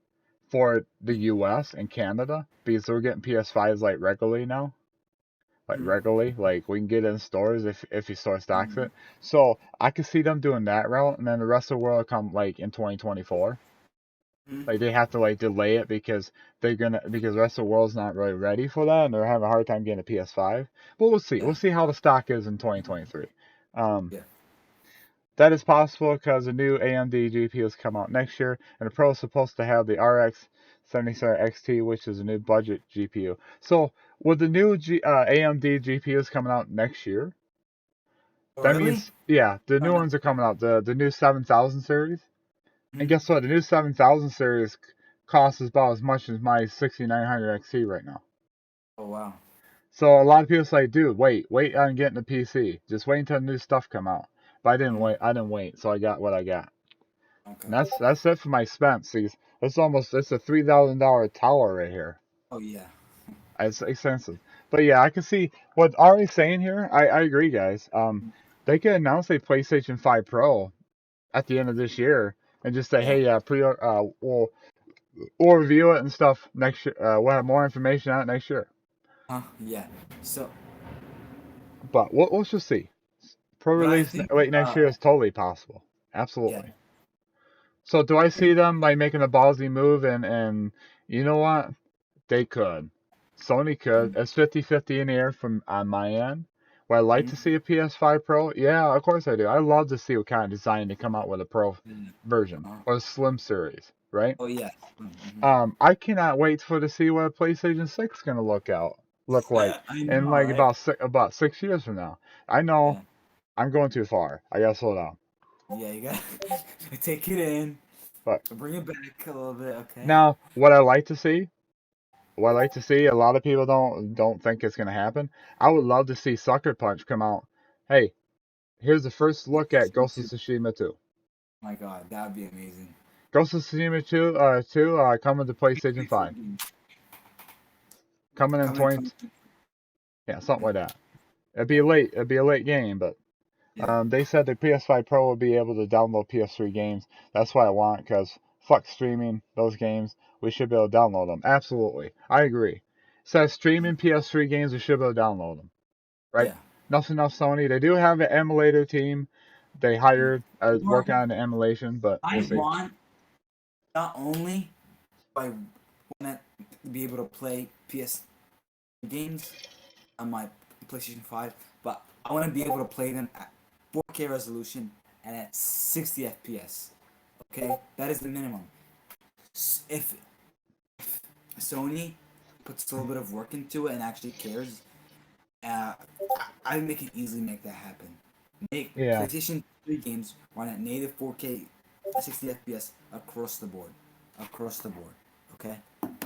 A: for the US and Canada because we're getting PS5s like regularly now. Like
B: Mhm.
A: regularly, like we can get it in stores if your store stocks
B: Mhm.
A: it. So I could see them doing that route, and then the rest of the world come like in 2024.
B: Mhm.
A: Like they have to like delay it because because the rest of the world's not really ready for that, and they're having a hard time getting a PS5. But we'll see.
B: Yeah.
A: We'll see how the stock is in 2023. Um,
B: Yeah.
A: that is possible because the new AMD GPUs come out next year, and the Pro is supposed to have the RX 77 XT, which is a new budget GPU. So with the new AMD GPUs coming out next year,
B: Oh,
A: that
B: really?
A: means yeah, the new
B: No.
A: ones are coming out. The new 7000 series. And
B: Mhm.
A: guess what? The new 7000 series costs about as much as my 6900 XT right now.
B: Oh, wow.
A: So a lot of people say, dude, wait on getting a PC. Just wait until the new stuff come out. But I didn't
B: Mhm.
A: wait. I didn't wait. So I got what I got.
B: Okay.
A: And that's it for my spends. See, it's a $3,000 tower right here.
B: Oh, yeah.
A: It's expensive. But yeah, I can see what Ari's saying here. I agree, guys. They could announce a PlayStation 5 Pro at the end of this year and just say,
B: Yeah.
A: hey, we'll review it and stuff next year. We'll have more information on it next year.
B: Huh? Yeah. So,
A: But we'll just see. Pro
B: what I
A: release
B: think,
A: late next year is totally possible.
B: yeah.
A: Absolutely. So do I see them like making a ballsy move and you know what? They could. Sony could.
B: Mhm.
A: It's 50-50 in the air from on my end. Would I like
B: Mhm.
A: to see a PS5 Pro? Yeah, of course I do. I love to see what kind of design they come out with a Pro
B: Yeah.
A: version or a Slim series, right?
B: Oh, yeah. Mm-hmm.
A: I cannot wait for to see what a PlayStation 6 is gonna look like
B: I
A: in
B: know,
A: like
B: right?
A: about 6 years from now. I know
B: Yeah.
A: I'm going too far. I gotta slow down.
B: Yeah, you gotta take it in,
A: But
B: bring it back a little bit, okay?
A: now, what I like to see, a lot of people don't think it's gonna happen. I would love to see Sucker Punch come out. Hey, here's the first look at
B: Yes, me
A: Ghost of
B: too.
A: Tsushima 2.
B: My God, that would be amazing.
A: Ghost of Tsushima 2, coming to PlayStation 5. Coming in
B: Coming in
A: 20,
B: 20.
A: yeah, something
B: Yeah,
A: like that. It'd be a late game, but
B: yeah,
A: they said the PS5 Pro will be able to download PS3 games. That's what I want, because fuck streaming those games. We should be able to download them. Absolutely. I agree. Says streaming PS3 games, we should be able to download them. Right?
B: yeah.
A: Nothing else, Sony. They do have an emulator team they
B: Mm.
A: hired
B: Or
A: working on the emulation, but we'll
B: I
A: see.
B: want not only do I want to be able to play PS games on my PlayStation 5, but I want to be able to play them at 4K resolution and at 60 FPS. Okay, that is the minimum. If Sony puts a little bit of work into it and actually cares, uh, I think they can easily make that happen. Make
A: Yeah.
B: PlayStation 3 games run at native 4K 60 FPS across the board. Across the board. Okay?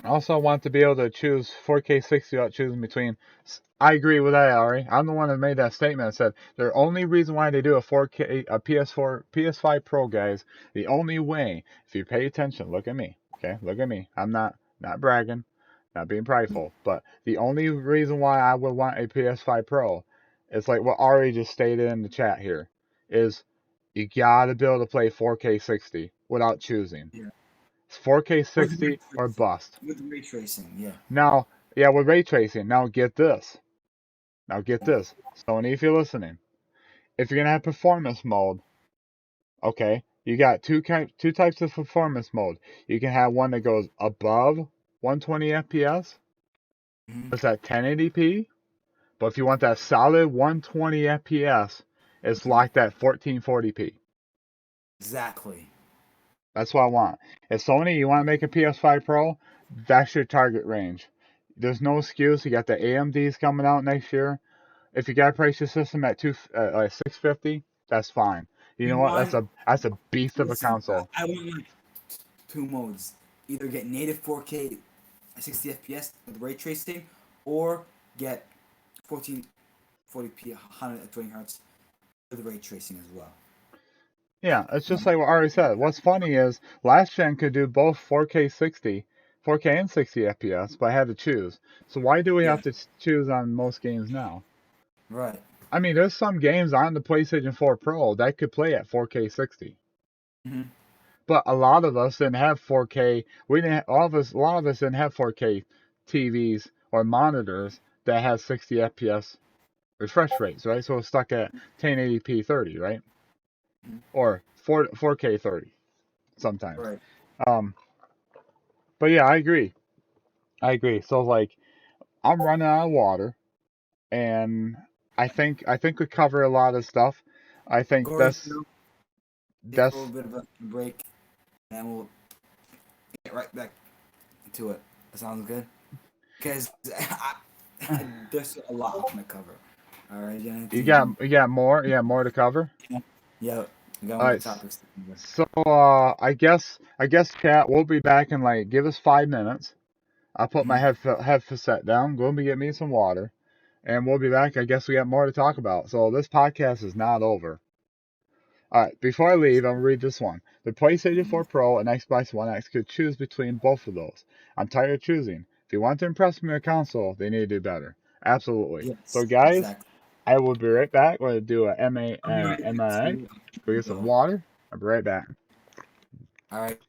A: I also want to be able to choose 4K 60 without choosing between. I agree with that, Ari. I'm the one that made that statement that said the only reason why they do a 4K, a PS4, PS5 Pro, guys, the only way, if you pay attention, look at me, okay? Look at me. I'm not bragging, not being prideful, but the only reason why I would want a PS5 Pro is like what Ari just stated in the chat here, is you gotta be able to play 4K 60 without choosing.
B: Yeah.
A: It's 4K
B: With ray
A: 60 or
B: tracing.
A: bust.
B: With ray tracing, yeah.
A: Now, yeah, with ray tracing. Now get this. Now get this. Sony, if you're listening, if you're gonna have performance mode, okay, you got two types of performance mode. You can have one that goes above 120 FPS.
B: Mm-hmm.
A: It's at 1080p. But if you want that solid 120 FPS, it's
B: Mm-hmm.
A: locked at 1440p.
B: Exactly.
A: That's what I want. If Sony, you want to make a PS5 Pro, that's your target range. There's no excuse. You got the AMDs coming out next year. If you gotta price your system at 650, that's fine. You know
B: You
A: what?
B: want,
A: That's a beast of a
B: listen,
A: console.
B: I want like two modes. Either get native 4K 60 FPS with ray tracing, or get 1440p 120 hertz with ray tracing as well.
A: Yeah, it's
B: You
A: just like what Ari said. What's funny is last gen could do both 4K 60, 4K and 60 FPS, but I had to choose. So why do we
B: Yeah,
A: have to choose on most games now?
B: right.
A: I mean, there's some games on the PlayStation 4 Pro that could play at 4K 60.
B: Mm-hmm.
A: But a lot of us didn't have 4K. We didn't. A lot of us didn't have 4K TVs or monitors that had 60 FPS refresh rates, right? So it's stuck at 1080p 30, right?
B: Mhm.
A: Or 4K 30 sometimes.
B: Right.
A: Um, but yeah, I agree. I agree. So like, I'm running out of water, and I think we cover a lot of stuff. I think
B: Go right
A: that's
B: through, take a little
A: that's
B: bit of a break, and we'll get right back to it. That sounds good. Because there's a lot I'm gonna cover. All right, Jonathan.
A: you got more to cover.
B: Yeah, we got
A: All
B: more
A: right.
B: topics to cover.
A: So I guess chat. We'll be back in like give us 5 minutes. I'll put my
B: Mhm.
A: headset down. Go and get me some water, and we'll be back. I guess we got more to talk about. So this podcast is not over. All right. Before I leave, I'm gonna read this one. The PlayStation 4 Pro and Xbox One X could choose between both of those. I'm tired of choosing. If you want to impress me with a console, they need to do better. Absolutely. So
B: Yes,
A: guys,
B: exactly.
A: I will be right back. We're gonna do a
B: I'll be right back
A: MIA.
B: too.
A: Go get some
B: So,
A: water. I'll be right back.
B: all right.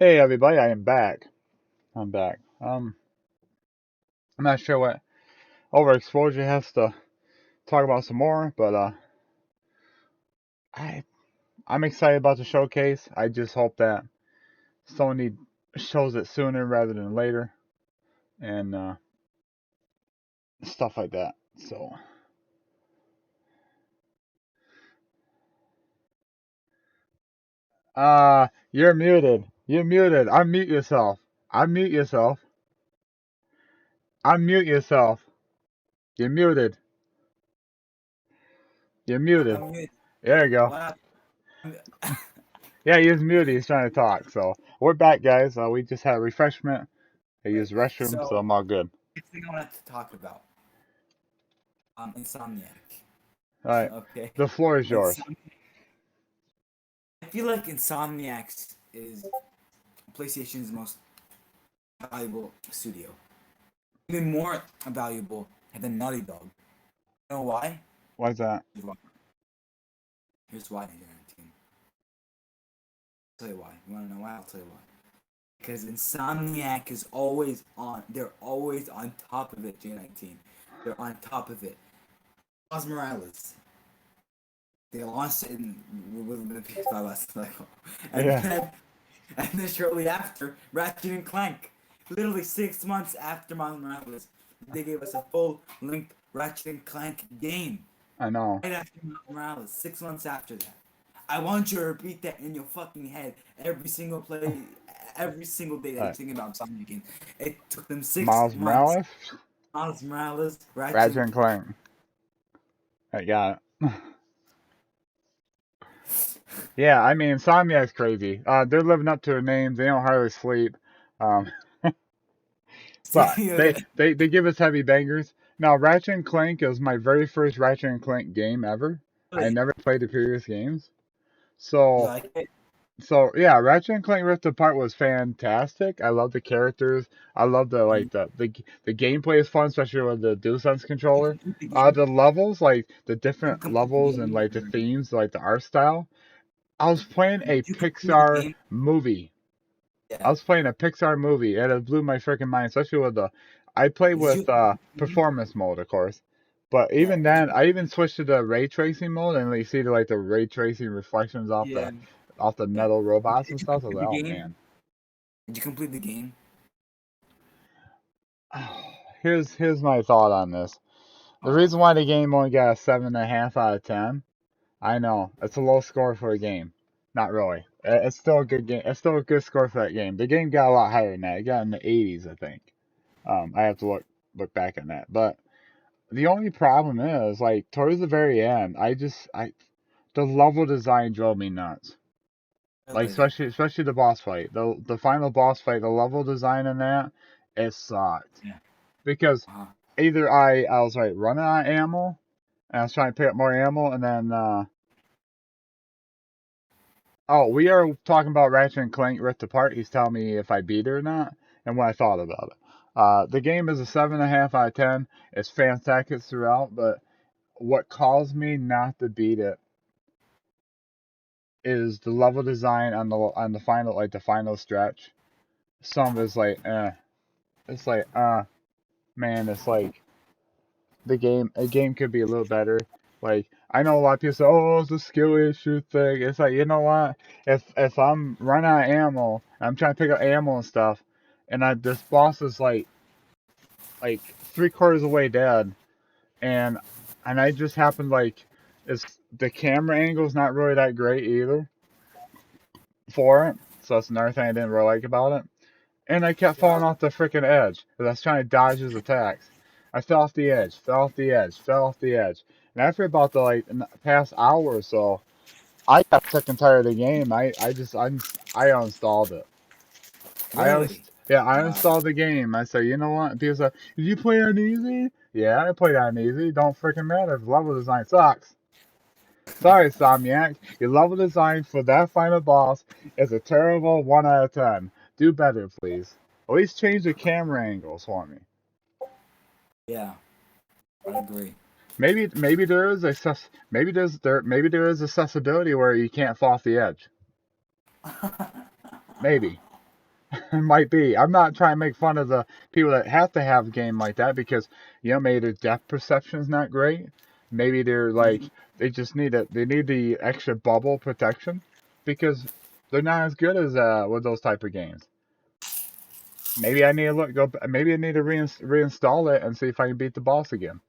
A: Hey everybody, I am back. I'm back. I'm not sure what overexposure has to talk about some more, but I I'm excited about the showcase. I just hope that Sony shows it sooner rather than later, and stuff like that. So, you're muted. You're muted. Unmute yourself. Unmute yourself. Unmute yourself. You're muted. You're muted.
B: I'm mute.
A: There you go.
B: What?
A: Yeah, he's muted. He's trying to talk. So we're back, guys. We just had a refreshment. I used the restroom, so
B: So,
A: I'm all good.
B: next thing I wanted to talk about, Insomniac.
A: All right,
B: Okay.
A: the floor is yours.
B: I feel like Insomniac is PlayStation's most valuable studio. Even more valuable than Naughty Dog. You know why?
A: Why's that?
B: Here's why, J19. I'll tell you why. You want to know why? I'll tell you why. Because Insomniac is always on. They're always on top of it, J19. They're on top of it. Miles Morales. They launched it with the PS5 last cycle. And
A: Yeah.
B: then shortly after, Ratchet and Clank. Literally 6 months after Miles Morales, they gave us a full-length Ratchet and Clank game.
A: I know.
B: Right after Miles Morales, 6 months after that. I want you to repeat that in your fucking head every single day that you're thinking about Sonic game. It took them 6
A: Miles
B: months.
A: Morales,
B: Miles Morales,
A: Ratchet and Clank. I got it. Yeah, I mean, Insomniac's crazy. They're living up to their names. They don't hardly sleep. Um, but they give us heavy bangers. Now, Ratchet and Clank is my very first Ratchet and Clank game ever. I never played the previous games. So,
B: like it?
A: yeah, Ratchet and Clank Rift Apart was fantastic. I love the characters. I love the gameplay is fun, especially with the DualSense controller. The levels, like the different levels and like the themes, like the art style. I was playing a
B: You complete the
A: Pixar
B: game?
A: movie. I
B: Yeah.
A: was playing a Pixar movie, and it blew my freaking mind, especially with I play
B: Did
A: with
B: you?
A: performance mode, of course. But
B: Yeah.
A: even then, I even switched to the ray tracing mode, and you see the ray tracing reflections
B: Yeah.
A: off the
B: Yeah.
A: metal robots and
B: Did you
A: stuff. I was
B: complete
A: like,
B: the
A: oh
B: game?
A: man.
B: Did you complete the game?
A: Here's my thought on this. The
B: Oh.
A: reason why the game only got a 7.5 out of 10, I know it's a low score for a game. Not really. It's still a good game. It's still a good score for that game. The game got a lot higher than that. It got in the 80s, I think. I have to look back on that. But the only problem is, like, towards the very end, the level design drove me nuts. Like,
B: Really?
A: especially the boss fight, the final boss fight, the level design in that, it sucked
B: Yeah.
A: because
B: Uh-huh.
A: either I was like running out of ammo, and I was trying to pick up more ammo, and then oh, we are talking about Ratchet and Clank Rift Apart. He's telling me if I beat it or not, and what I thought about it. The game is a 7.5 out of 10. It's fantastic throughout, but what caused me not to beat it is the level design on the final, like the final stretch. Some of it's like it's like man, it's like a game could be a little better. Like, I know a lot of people say, oh, it's a skill issue thing. It's like, you know what, if I'm running out of ammo, I'm trying to pick up ammo and stuff, and this boss is like 3/4 away dead, and I just happened, like, it's the camera angle's not really that great either for it. So that's another thing I didn't really like about it. And I kept falling off the freaking edge because I was trying to dodge his attacks. I fell off the edge, fell off the edge, fell off the edge. And after about the past hour or so, I got sick and tired of the game. I uninstalled it.
B: Really?
A: I
B: Wow.
A: uninstalled the game. I said, you know what? And people say, did you play on easy? Yeah, I played on easy. Don't freaking matter. The level design sucks. Sorry, Somniac. Your level design for that final boss is a terrible 1 out of 10. Do better, please. At least change the camera angles for me.
B: Yeah. I agree.
A: Maybe there is maybe there is accessibility where you can't fall off the edge. Maybe. It might be. I'm not trying to make fun of the people that have to have a game like that because maybe their depth perception's not great. Maybe they're like
B: Mhm.
A: they just need it. They need the extra bubble protection because they're not as good as with those type of games. Maybe I need to Maybe I need to reinstall it and see if I can beat the boss again.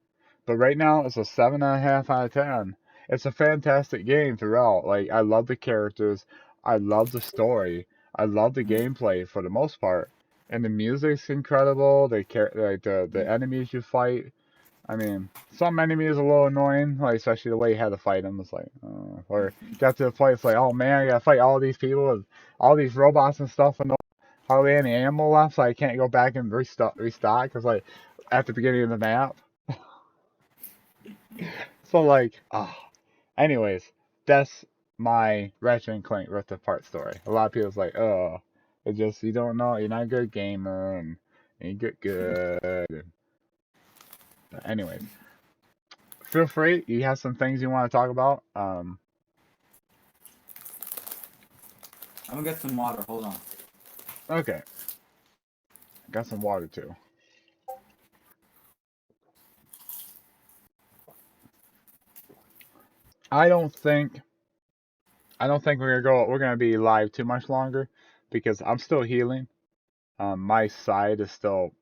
A: But right now, it's a 7.5 out of 10. It's a fantastic game throughout. Like, I love the characters. I love the story. I love the
B: Mhm.
A: gameplay for the most part. And the music's incredible. Like the enemies you fight. I mean, some enemies are a little annoying, like especially the way you had to fight them. It's like, or got to the point, it's like, oh man, I gotta fight all these people and all these robots and stuff, and no hardly any ammo left, so I can't go back and restock because like at the beginning of the map. So like, anyways, that's my Ratchet and Clank Rift Apart story. A lot of people's like, oh, it's just you don't know, you're not a good gamer, and you get good. But anyways, feel free. You have some things you want to talk about.
B: I'm gonna get some water. Hold on.
A: Okay, got some water too. I don't think I don't think we're gonna be live too much longer because I'm still healing. My side is still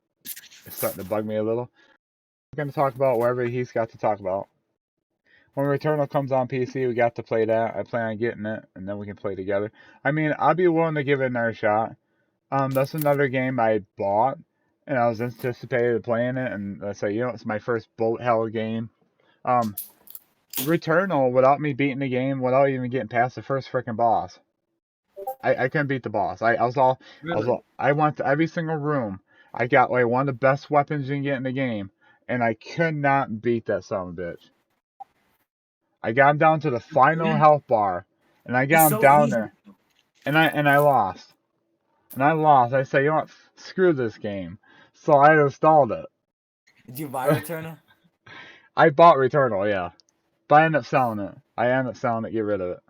A: starting to bug me a little. We're gonna talk about whatever he's got to talk about. When Returnal comes on PC, we got to play that. I plan on getting it, and then we can play together. I mean, I'll be willing to give it another shot. That's another game I bought, and I was anticipated playing it, and I say, it's my first bullet hell game. Um, Returnal, without me beating the game, without even getting past the first freaking boss, I couldn't beat the boss.
B: Really?
A: I went to every single room. I got like one of the best weapons you can get in the game, and I could not beat that son of a bitch. I got him down to the final
B: Really?
A: health bar, and I
B: It's
A: got him
B: so
A: down
B: easy.
A: there, and I lost, and I lost. I say, screw this game. So I installed it.
B: Did you buy Returnal?
A: I bought Returnal, yeah, but I ended up selling it. I ended up selling it, get rid of it.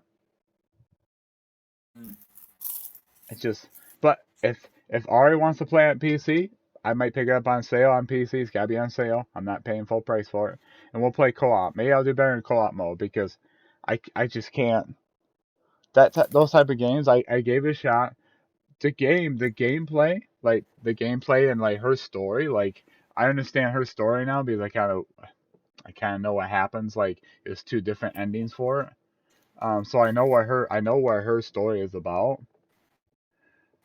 B: Mm.
A: It's just, but if Ari wants to play at PC, I might pick it up on sale on PC. It's gotta be on sale. I'm not paying full price for it, and we'll play co-op. Maybe I'll do better in co-op mode because I just can't. Those type of games, I gave it a shot. The gameplay, like the gameplay and like her story, like I understand her story now because I kind of know what happens. Like there's two different endings for it. So I know what her story is about.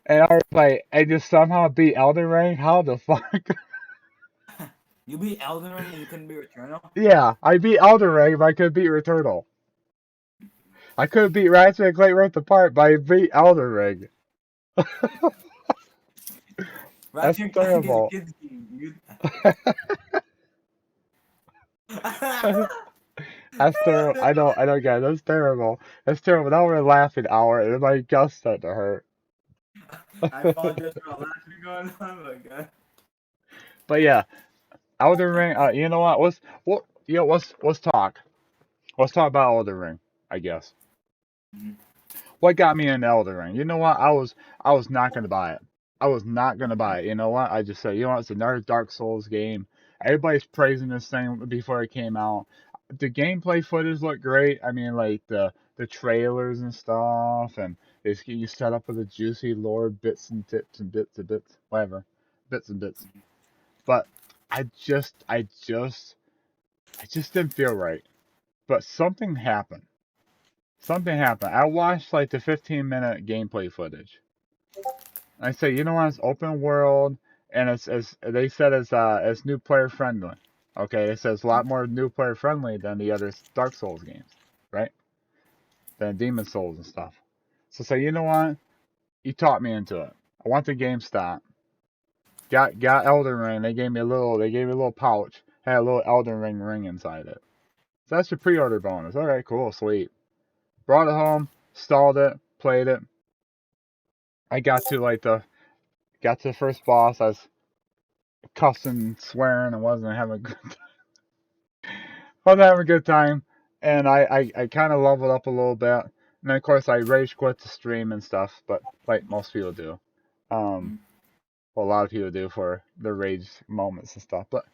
A: And I was like, I just somehow beat Elden Ring. How the fuck?
B: You beat Elden Ring and you couldn't beat Returnal?
A: Yeah, I beat Elden Ring, but I could beat Returnal. I could beat Ratchet and Clank Rift Apart, but I beat Elden Ring.
B: Ratchet
A: That's
B: and Clank is a
A: terrible.
B: kid's game, dude.
A: That's terrible. I don't get it. That's terrible. That's terrible. Now we're laughing hour and my gut's starting to hurt.
B: I apologize for all laughing going on, but God.
A: But yeah, Elden Ring. You know what? Let's talk. Let's talk about Elden Ring. I guess.
B: Mhm.
A: What got me in Elden Ring? You know what? I was not gonna buy it. I was not gonna buy it. You know what? I just said, it's another Dark Souls game. Everybody's praising this thing before it came out. The gameplay footage looked great. I mean, like the trailers and stuff, and it's getting you set up with a juicy lore, bits and tips and bits and bits, whatever, bits and bits. But I just didn't feel right. But something happened. Something happened. I watched like the 15-minute gameplay footage. I say, it's open world, and it's they said it's new player friendly. Okay, it says a lot more new player friendly than the other Dark Souls games, right? Than Demon Souls and stuff. So say, you talked me into it. I went to GameStop, got Elden Ring. They gave me a little pouch, had a little Elden Ring ring inside it. So that's your pre-order bonus. All right, cool, sweet. Brought it home, installed it, played it. I got to the first boss. I was cussing, swearing, and wasn't having a good time. And I kind of leveled up a little bit. And then of course I rage quit the stream and stuff, but like most people do. Um, well, a lot of people do for their rage moments and stuff. But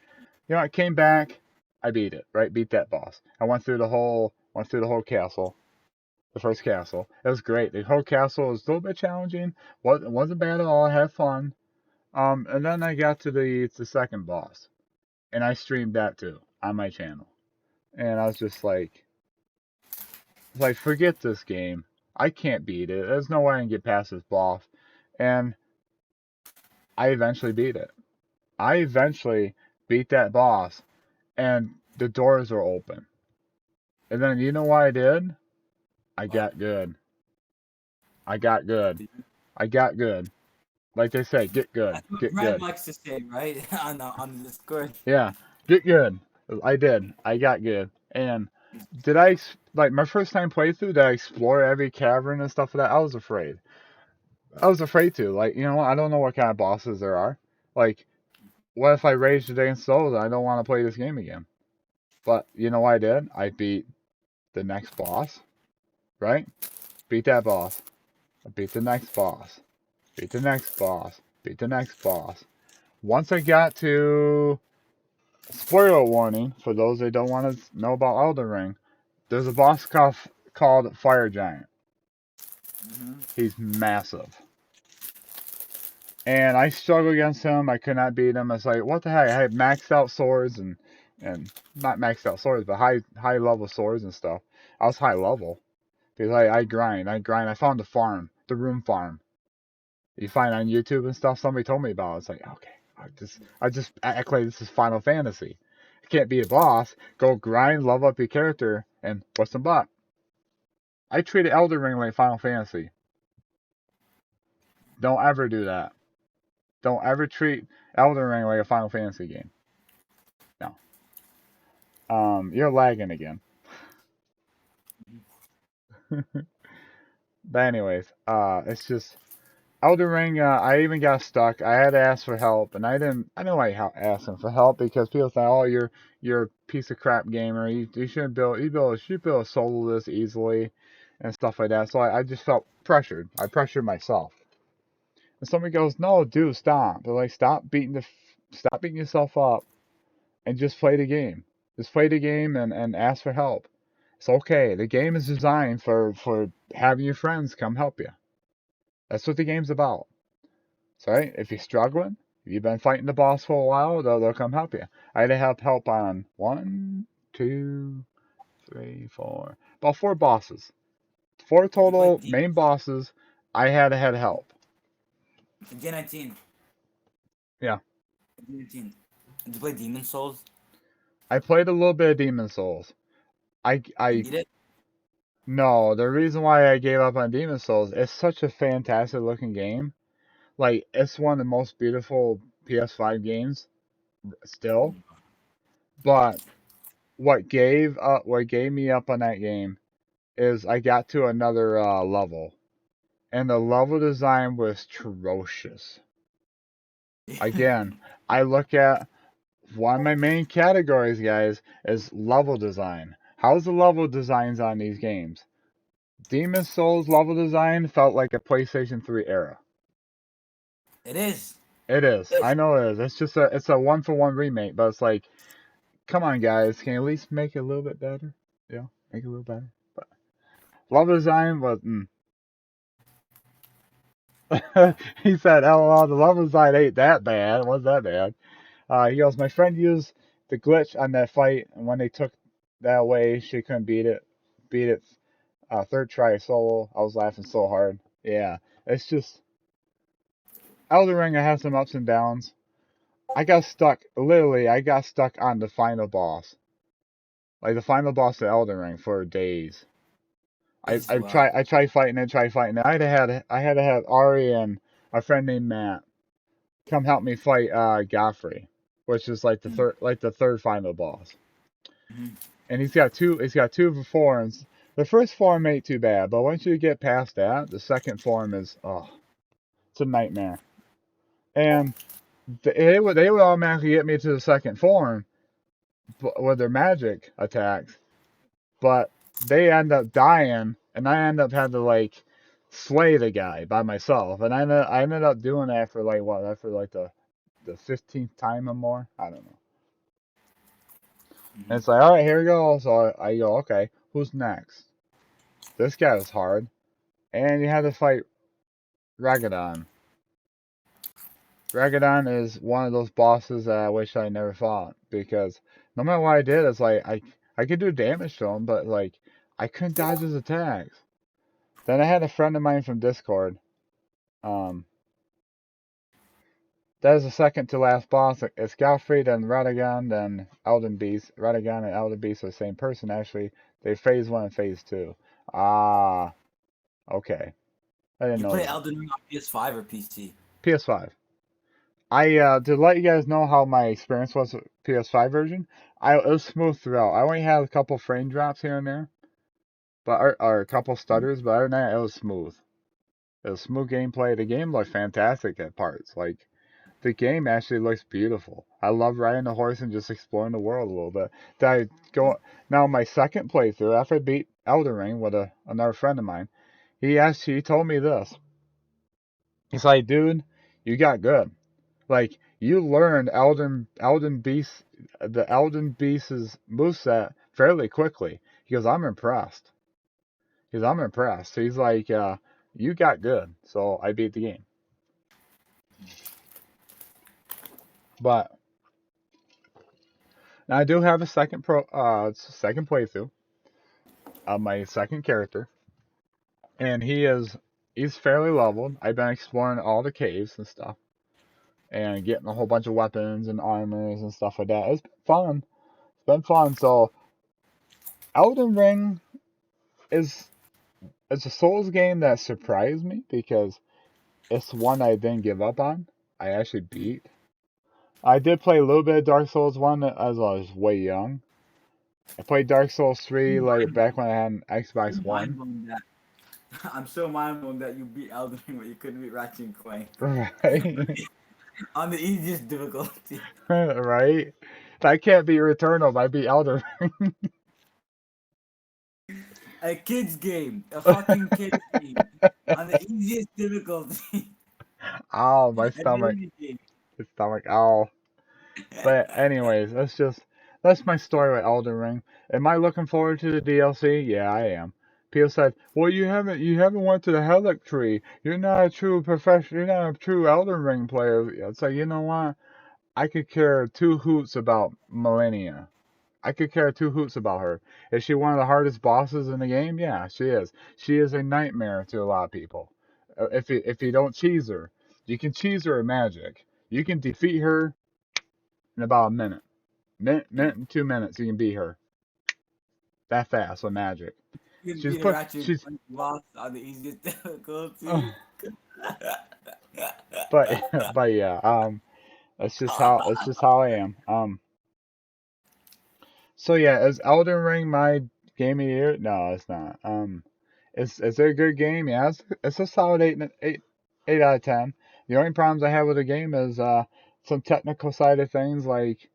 A: I came back, I beat it, right? Beat that boss. I went through the whole castle, the first castle. It was great. The whole castle was a little bit challenging. Wasn't bad at all. I had fun. And then I got to the second boss, and I streamed that too on my channel. And I was just like, forget this game. I can't beat it. There's no way I can get past this boss. And I eventually beat it. I eventually beat that boss, and the doors were open. And then you know what I did? I
B: What?
A: got good. I got good. I got good. Like they say, get good.
B: That's what
A: Get
B: Brad
A: good.
B: likes to say, right? On the Discord.
A: Yeah, get good. I did. I got good. And did like my first time playthrough, did I explore every cavern and stuff like that? I was afraid. I was afraid to. Like, you know what? I don't know what kind of bosses there are. Like, what if I rage against those and I don't want to play this game again? But you know what I did? I beat the next boss, right? Beat that boss. I beat the next boss. Beat the next boss. Beat the next boss. Once I got to spoiler warning for those that don't want to know about Elden Ring, there's a boss called Fire Giant.
B: Hmm.
A: He's massive. And I struggled against him. I could not beat him. I was like, what the heck? I had maxed out swords and not maxed out swords, but high level swords and stuff. I was high level because I grind. I found the farm, the room farm. You find on YouTube and stuff. Somebody told me about it. It's like, okay, I just act like this is Final Fantasy. I can't be a boss. Go grind, level up your character, and what's the butt? I treated Elden Ring like Final Fantasy. Don't ever do that. Don't ever treat Elden Ring like a Final Fantasy game. No. You're lagging again. But anyways, it's just Elden Ring. I even got stuck. I had to ask for help, and I didn't like asking for help because people think, oh, you're a piece of crap gamer. You shouldn't you should build a solo this easily, and stuff like that. So I just felt pressured. I pressured myself. And somebody goes, no, dude, stop. They're like, stop beating yourself up and just play the game. Just play the game and ask for help. It's okay. The game is designed for having your friends come help you. That's what the game's about. So, right? If you're struggling, if you've been fighting the boss for a while, they'll come help you. I had to have help on one, two, three, four, about four bosses. Four
B: You played
A: total main bosses. I had to have help.
B: J19.
A: Yeah.
B: J19. Did you play Demon Souls?
A: I played a little bit of Demon Souls. I
B: Beat it?
A: No, the reason why I gave up on Demon Souls, it's such a fantastic looking game. Like, it's one of the most beautiful PS5 games still. But what gave me up on that game is I got to another level, and the level design was atrocious. Again, I look at one of my main categories, guys, is level design. How's the level designs on these games? Demon Souls level design felt like a PlayStation 3 era.
B: It is.
A: It is.
B: It is.
A: I know it is. It's a one for one remake, but it's like, come on, guys, can you at least make it a little bit better? Yeah, make it a little better. But level design was. He said, "LOL, the level design ain't that bad. It wasn't that bad." He goes, "My friend used the glitch on that fight, and when they took that away, she couldn't beat it. Beat it third try solo. I was laughing so hard. Yeah, it's just Elden Ring. I have some ups and downs. I got stuck. Literally, I got stuck on the final boss, like the final boss of Elden Ring, for days.
B: As well.
A: I tried fighting it, tried fighting it. I had to have Ari and a friend named Matt come help me fight Godfrey, which is like the third final boss.
B: Mm-hmm.
A: And he's got two forms. The first form ain't too bad, but once you get past that, the second form is it's a nightmare. And they would automatically get me to the second form with their magic attacks, but they end up dying, and I end up having to like slay the guy by myself. And I ended up doing that for like what? For like the 15th time or more. I don't know. And
B: Hmm.
A: it's like, all right, here we go. So I go, okay, who's next? This guy was hard, and you had to fight Ragadon. Ragadon is one of those bosses that I wish I never fought because no matter what I did, it's like I could do damage to him, but like I couldn't dodge his attacks. Then I had a friend of mine from Discord. Um, that is the second to last boss. It's Galfrey, then Radagon, then Elden Beast. Radagon and Elden Beast are the same person actually. They phase 1 and phase 2. Ah, okay. I didn't
B: You
A: know
B: play
A: that.
B: Elden Ring on PS5 or PC?
A: PS5. I to let you guys know how my experience was with PS5 version. It was smooth throughout. I only had a couple frame drops here and there, but or a couple stutters, but other than that, it was smooth. It was smooth gameplay. The game looked fantastic at parts. Like the game actually looks beautiful. I love riding the horse and just exploring the world a little bit. Did I go now? My second playthrough after I beat Elden Ring with another friend of mine, he told me this. He's like, dude, you got good. Like you learned Elden Beast the Elden Beast's moveset fairly quickly. He goes, I'm impressed. I'm impressed. He's like, you got good. So I beat the game. But now I do have a second playthrough of my second character. And he's fairly leveled. I've been exploring all the caves and stuff. And getting a whole bunch of weapons and armors and stuff like that. It's been fun. It's been fun. So Elden Ring is it's a Souls game that surprised me because it's one I didn't give up on. I actually beat. I did play a little bit of Dark Souls 1 as I was way young. I played Dark Souls 3 like back when I had an Xbox
B: I'm
A: One.
B: mind blown that I'm so mind blown that you beat Elden Ring, but you couldn't beat Ratchet and Clank
A: Right?
B: on the easiest difficulty.
A: Right? I can't beat Returnal, but I beat Elden Ring.
B: A kid's game, a fucking kid's game on the easiest difficulty.
A: Ow, my
B: A
A: stomach.
B: daily game.
A: My stomach. Ow. But anyways, that's my story with Elden Ring. Am I looking forward to the DLC? Yeah, I am. People said, "Well, you haven't went to the Helix Tree. You're not a true professional. You're not a true Elden Ring player." It's like, you know what? I could care two hoots about Millennia. I could care two hoots about her. Is she one of the hardest bosses in the game? Yeah, she is. She is a nightmare to a lot of people. If you don't cheese her, you can cheese her with magic. You can defeat her in about a minute. Minute and 2 minutes, you can beat her that fast with magic.
B: You can
A: She's
B: beat a
A: put
B: Ratchet and
A: she's
B: Clank boss on the easiest
A: uh,
B: difficulty.
A: but but yeah, it's just how I am. So yeah, is Elden Ring my game of the year? No, it's not. Is it a good game? Yeah, it's a solid 8 out of 10. The only problems I have with the game is some technical side of things, like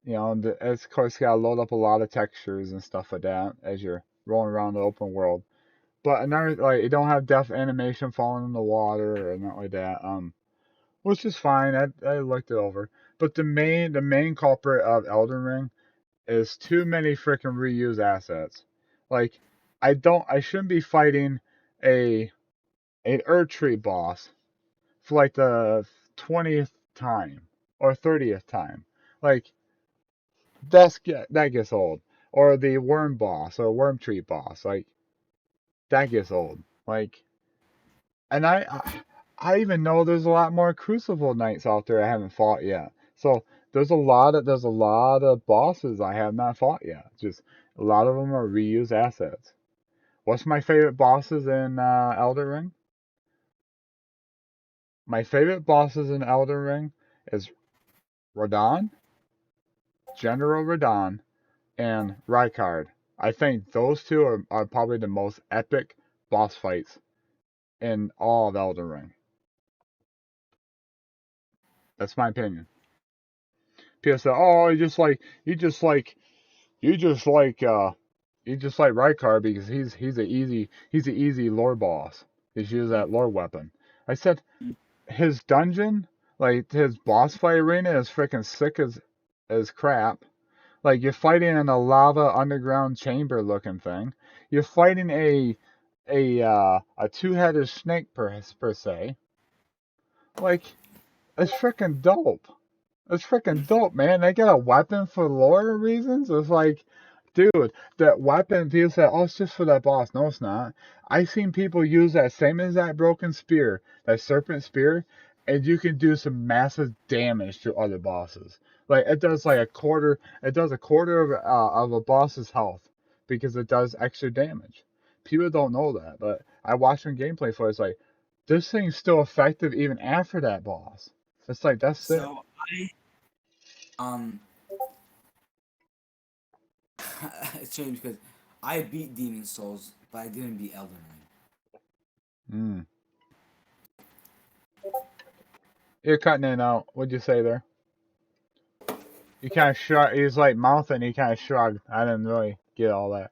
A: it's of course got to load up a lot of textures and stuff like that as you're rolling around the open world. But another like you don't have depth animation falling in the water or nothing like that. Which is fine. I looked it over. But the main culprit of Elden Ring is too many freaking reuse assets. Like I shouldn't be fighting a Erdtree boss for like the 20th time or 30th time. Like that gets old. Or the worm boss or worm tree boss. Like that gets old. Like and I even know there's a lot more Crucible Knights out there I haven't fought yet. So there's a lot of bosses I have not fought yet. Just a lot of them are reused assets. What's my favorite bosses in Elden Ring? My favorite bosses in Elden Ring is Radahn, General Radahn, and Rykard. I think those two are probably the most epic boss fights in all of Elden Ring. That's my opinion. People say, "Oh, you just like you just like Rykard because he's a easy lore boss." He's used that lore weapon. I said his dungeon, like his boss fight arena, is freaking sick as crap. Like you're fighting in a lava underground chamber looking thing. You're fighting a two-headed snake per se. Like it's freaking dope. It's freaking dope, man. They got a weapon for lore reasons. It's like, dude, that weapon. People say, "Oh, it's just for that boss." No, it's not. I've seen people use that same as that broken spear, that serpent spear, and you can do some massive damage to other bosses. Like it does like a quarter. It does a quarter of a boss's health because it does extra damage. People don't know that, but I watched some gameplay for it. It's like this thing's still effective even after that boss. It's like that's it.
B: So um, it's strange because I beat Demon Souls, but I didn't beat Elden Ring.
A: Mm. You're cutting in and out. What'd you say there? You kind of shrug. He was like mouthing. He kind of shrugged. I didn't really get all that.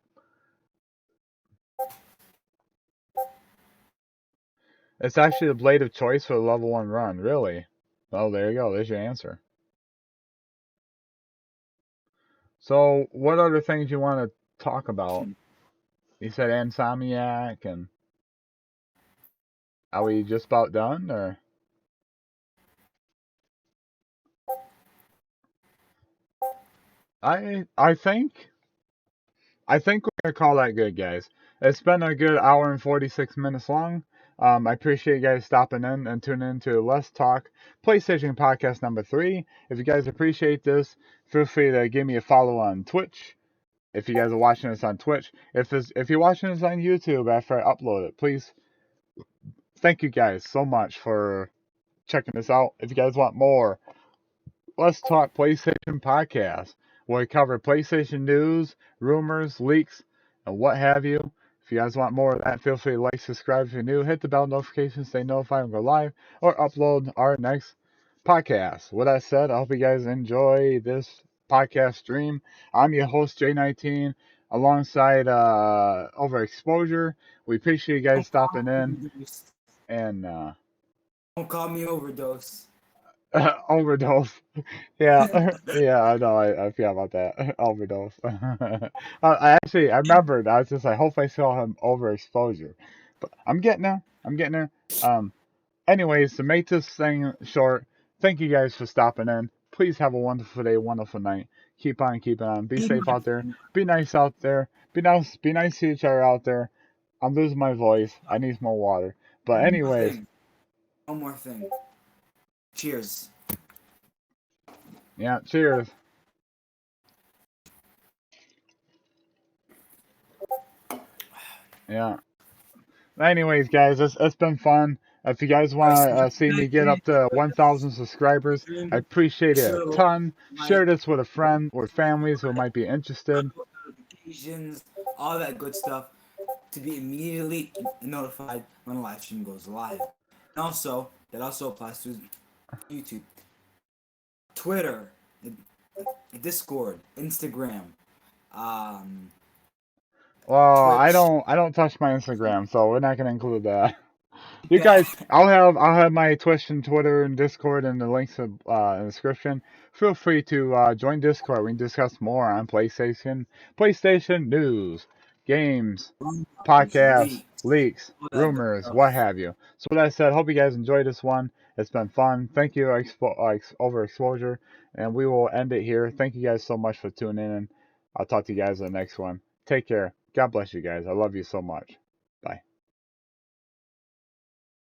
A: It's actually the blade of choice for the level 1 run. Really? Oh, there you go. There's your answer. So, what other things you want to talk about? You said Insomniac, and are we just about done, or? I think we're gonna call that good, guys. It's been a good hour and 46 minutes long. I appreciate you guys stopping in and tuning in to Let's Talk PlayStation Podcast number 3. If you guys appreciate this, feel free to give me a follow on Twitch. If you guys are watching this on Twitch, if you're watching this on YouTube after I upload it, please thank you guys so much for checking this out. If you guys want more, Let's Talk PlayStation Podcast, where we cover PlayStation news, rumors, leaks, and what have you. If you guys want more of that, feel free to like, subscribe if you're new, hit the bell notification, stay notified when we go live, or upload our next podcast. With that said, I hope you guys enjoy this podcast stream. I'm your host, J19, alongside Overexposure. We appreciate you guys stopping in, and
B: Don't call me overdose.
A: overdose. Yeah, yeah, I know. I forgot about that. Overdose. I remembered. I was just like, hope I saw him overexposure, but I'm getting there. I'm getting there. Um, anyways, to make this thing short, thank you guys for stopping in. Please have a wonderful day, wonderful night. Keep on keeping on. Be safe out there. Be nice out there. Be nice. Be nice to each other out there. I'm losing my voice. I need some more water. But anyways,
B: One more thing. Cheers.
A: yeah. Cheers. Yeah. Anyways, guys, it's been fun. If you guys want to see me get up to 1,000 subscribers, I appreciate it a ton. Share this with a friend or families who might be interested.
B: Notifications, all that good stuff, to be immediately notified when a live stream goes live. And also, that also applies to YouTube, Twitter, Discord, Instagram.
A: Well,
B: Twitch.
A: I don't touch my Instagram, so we're not gonna include that. You guys, I'll have my Twitch and Twitter and Discord and the links in the description. Feel free to join Discord. We can discuss more on PlayStation news, games, podcasts, leaks, rumors, what have you. So with that said, hope you guys enjoyed this one. It's been fun. Thank you, Overexposure, and we will end it here. Thank you guys so much for tuning in. I'll talk to you guys in the next one. Take care. God bless you guys. I love you so much. Bye.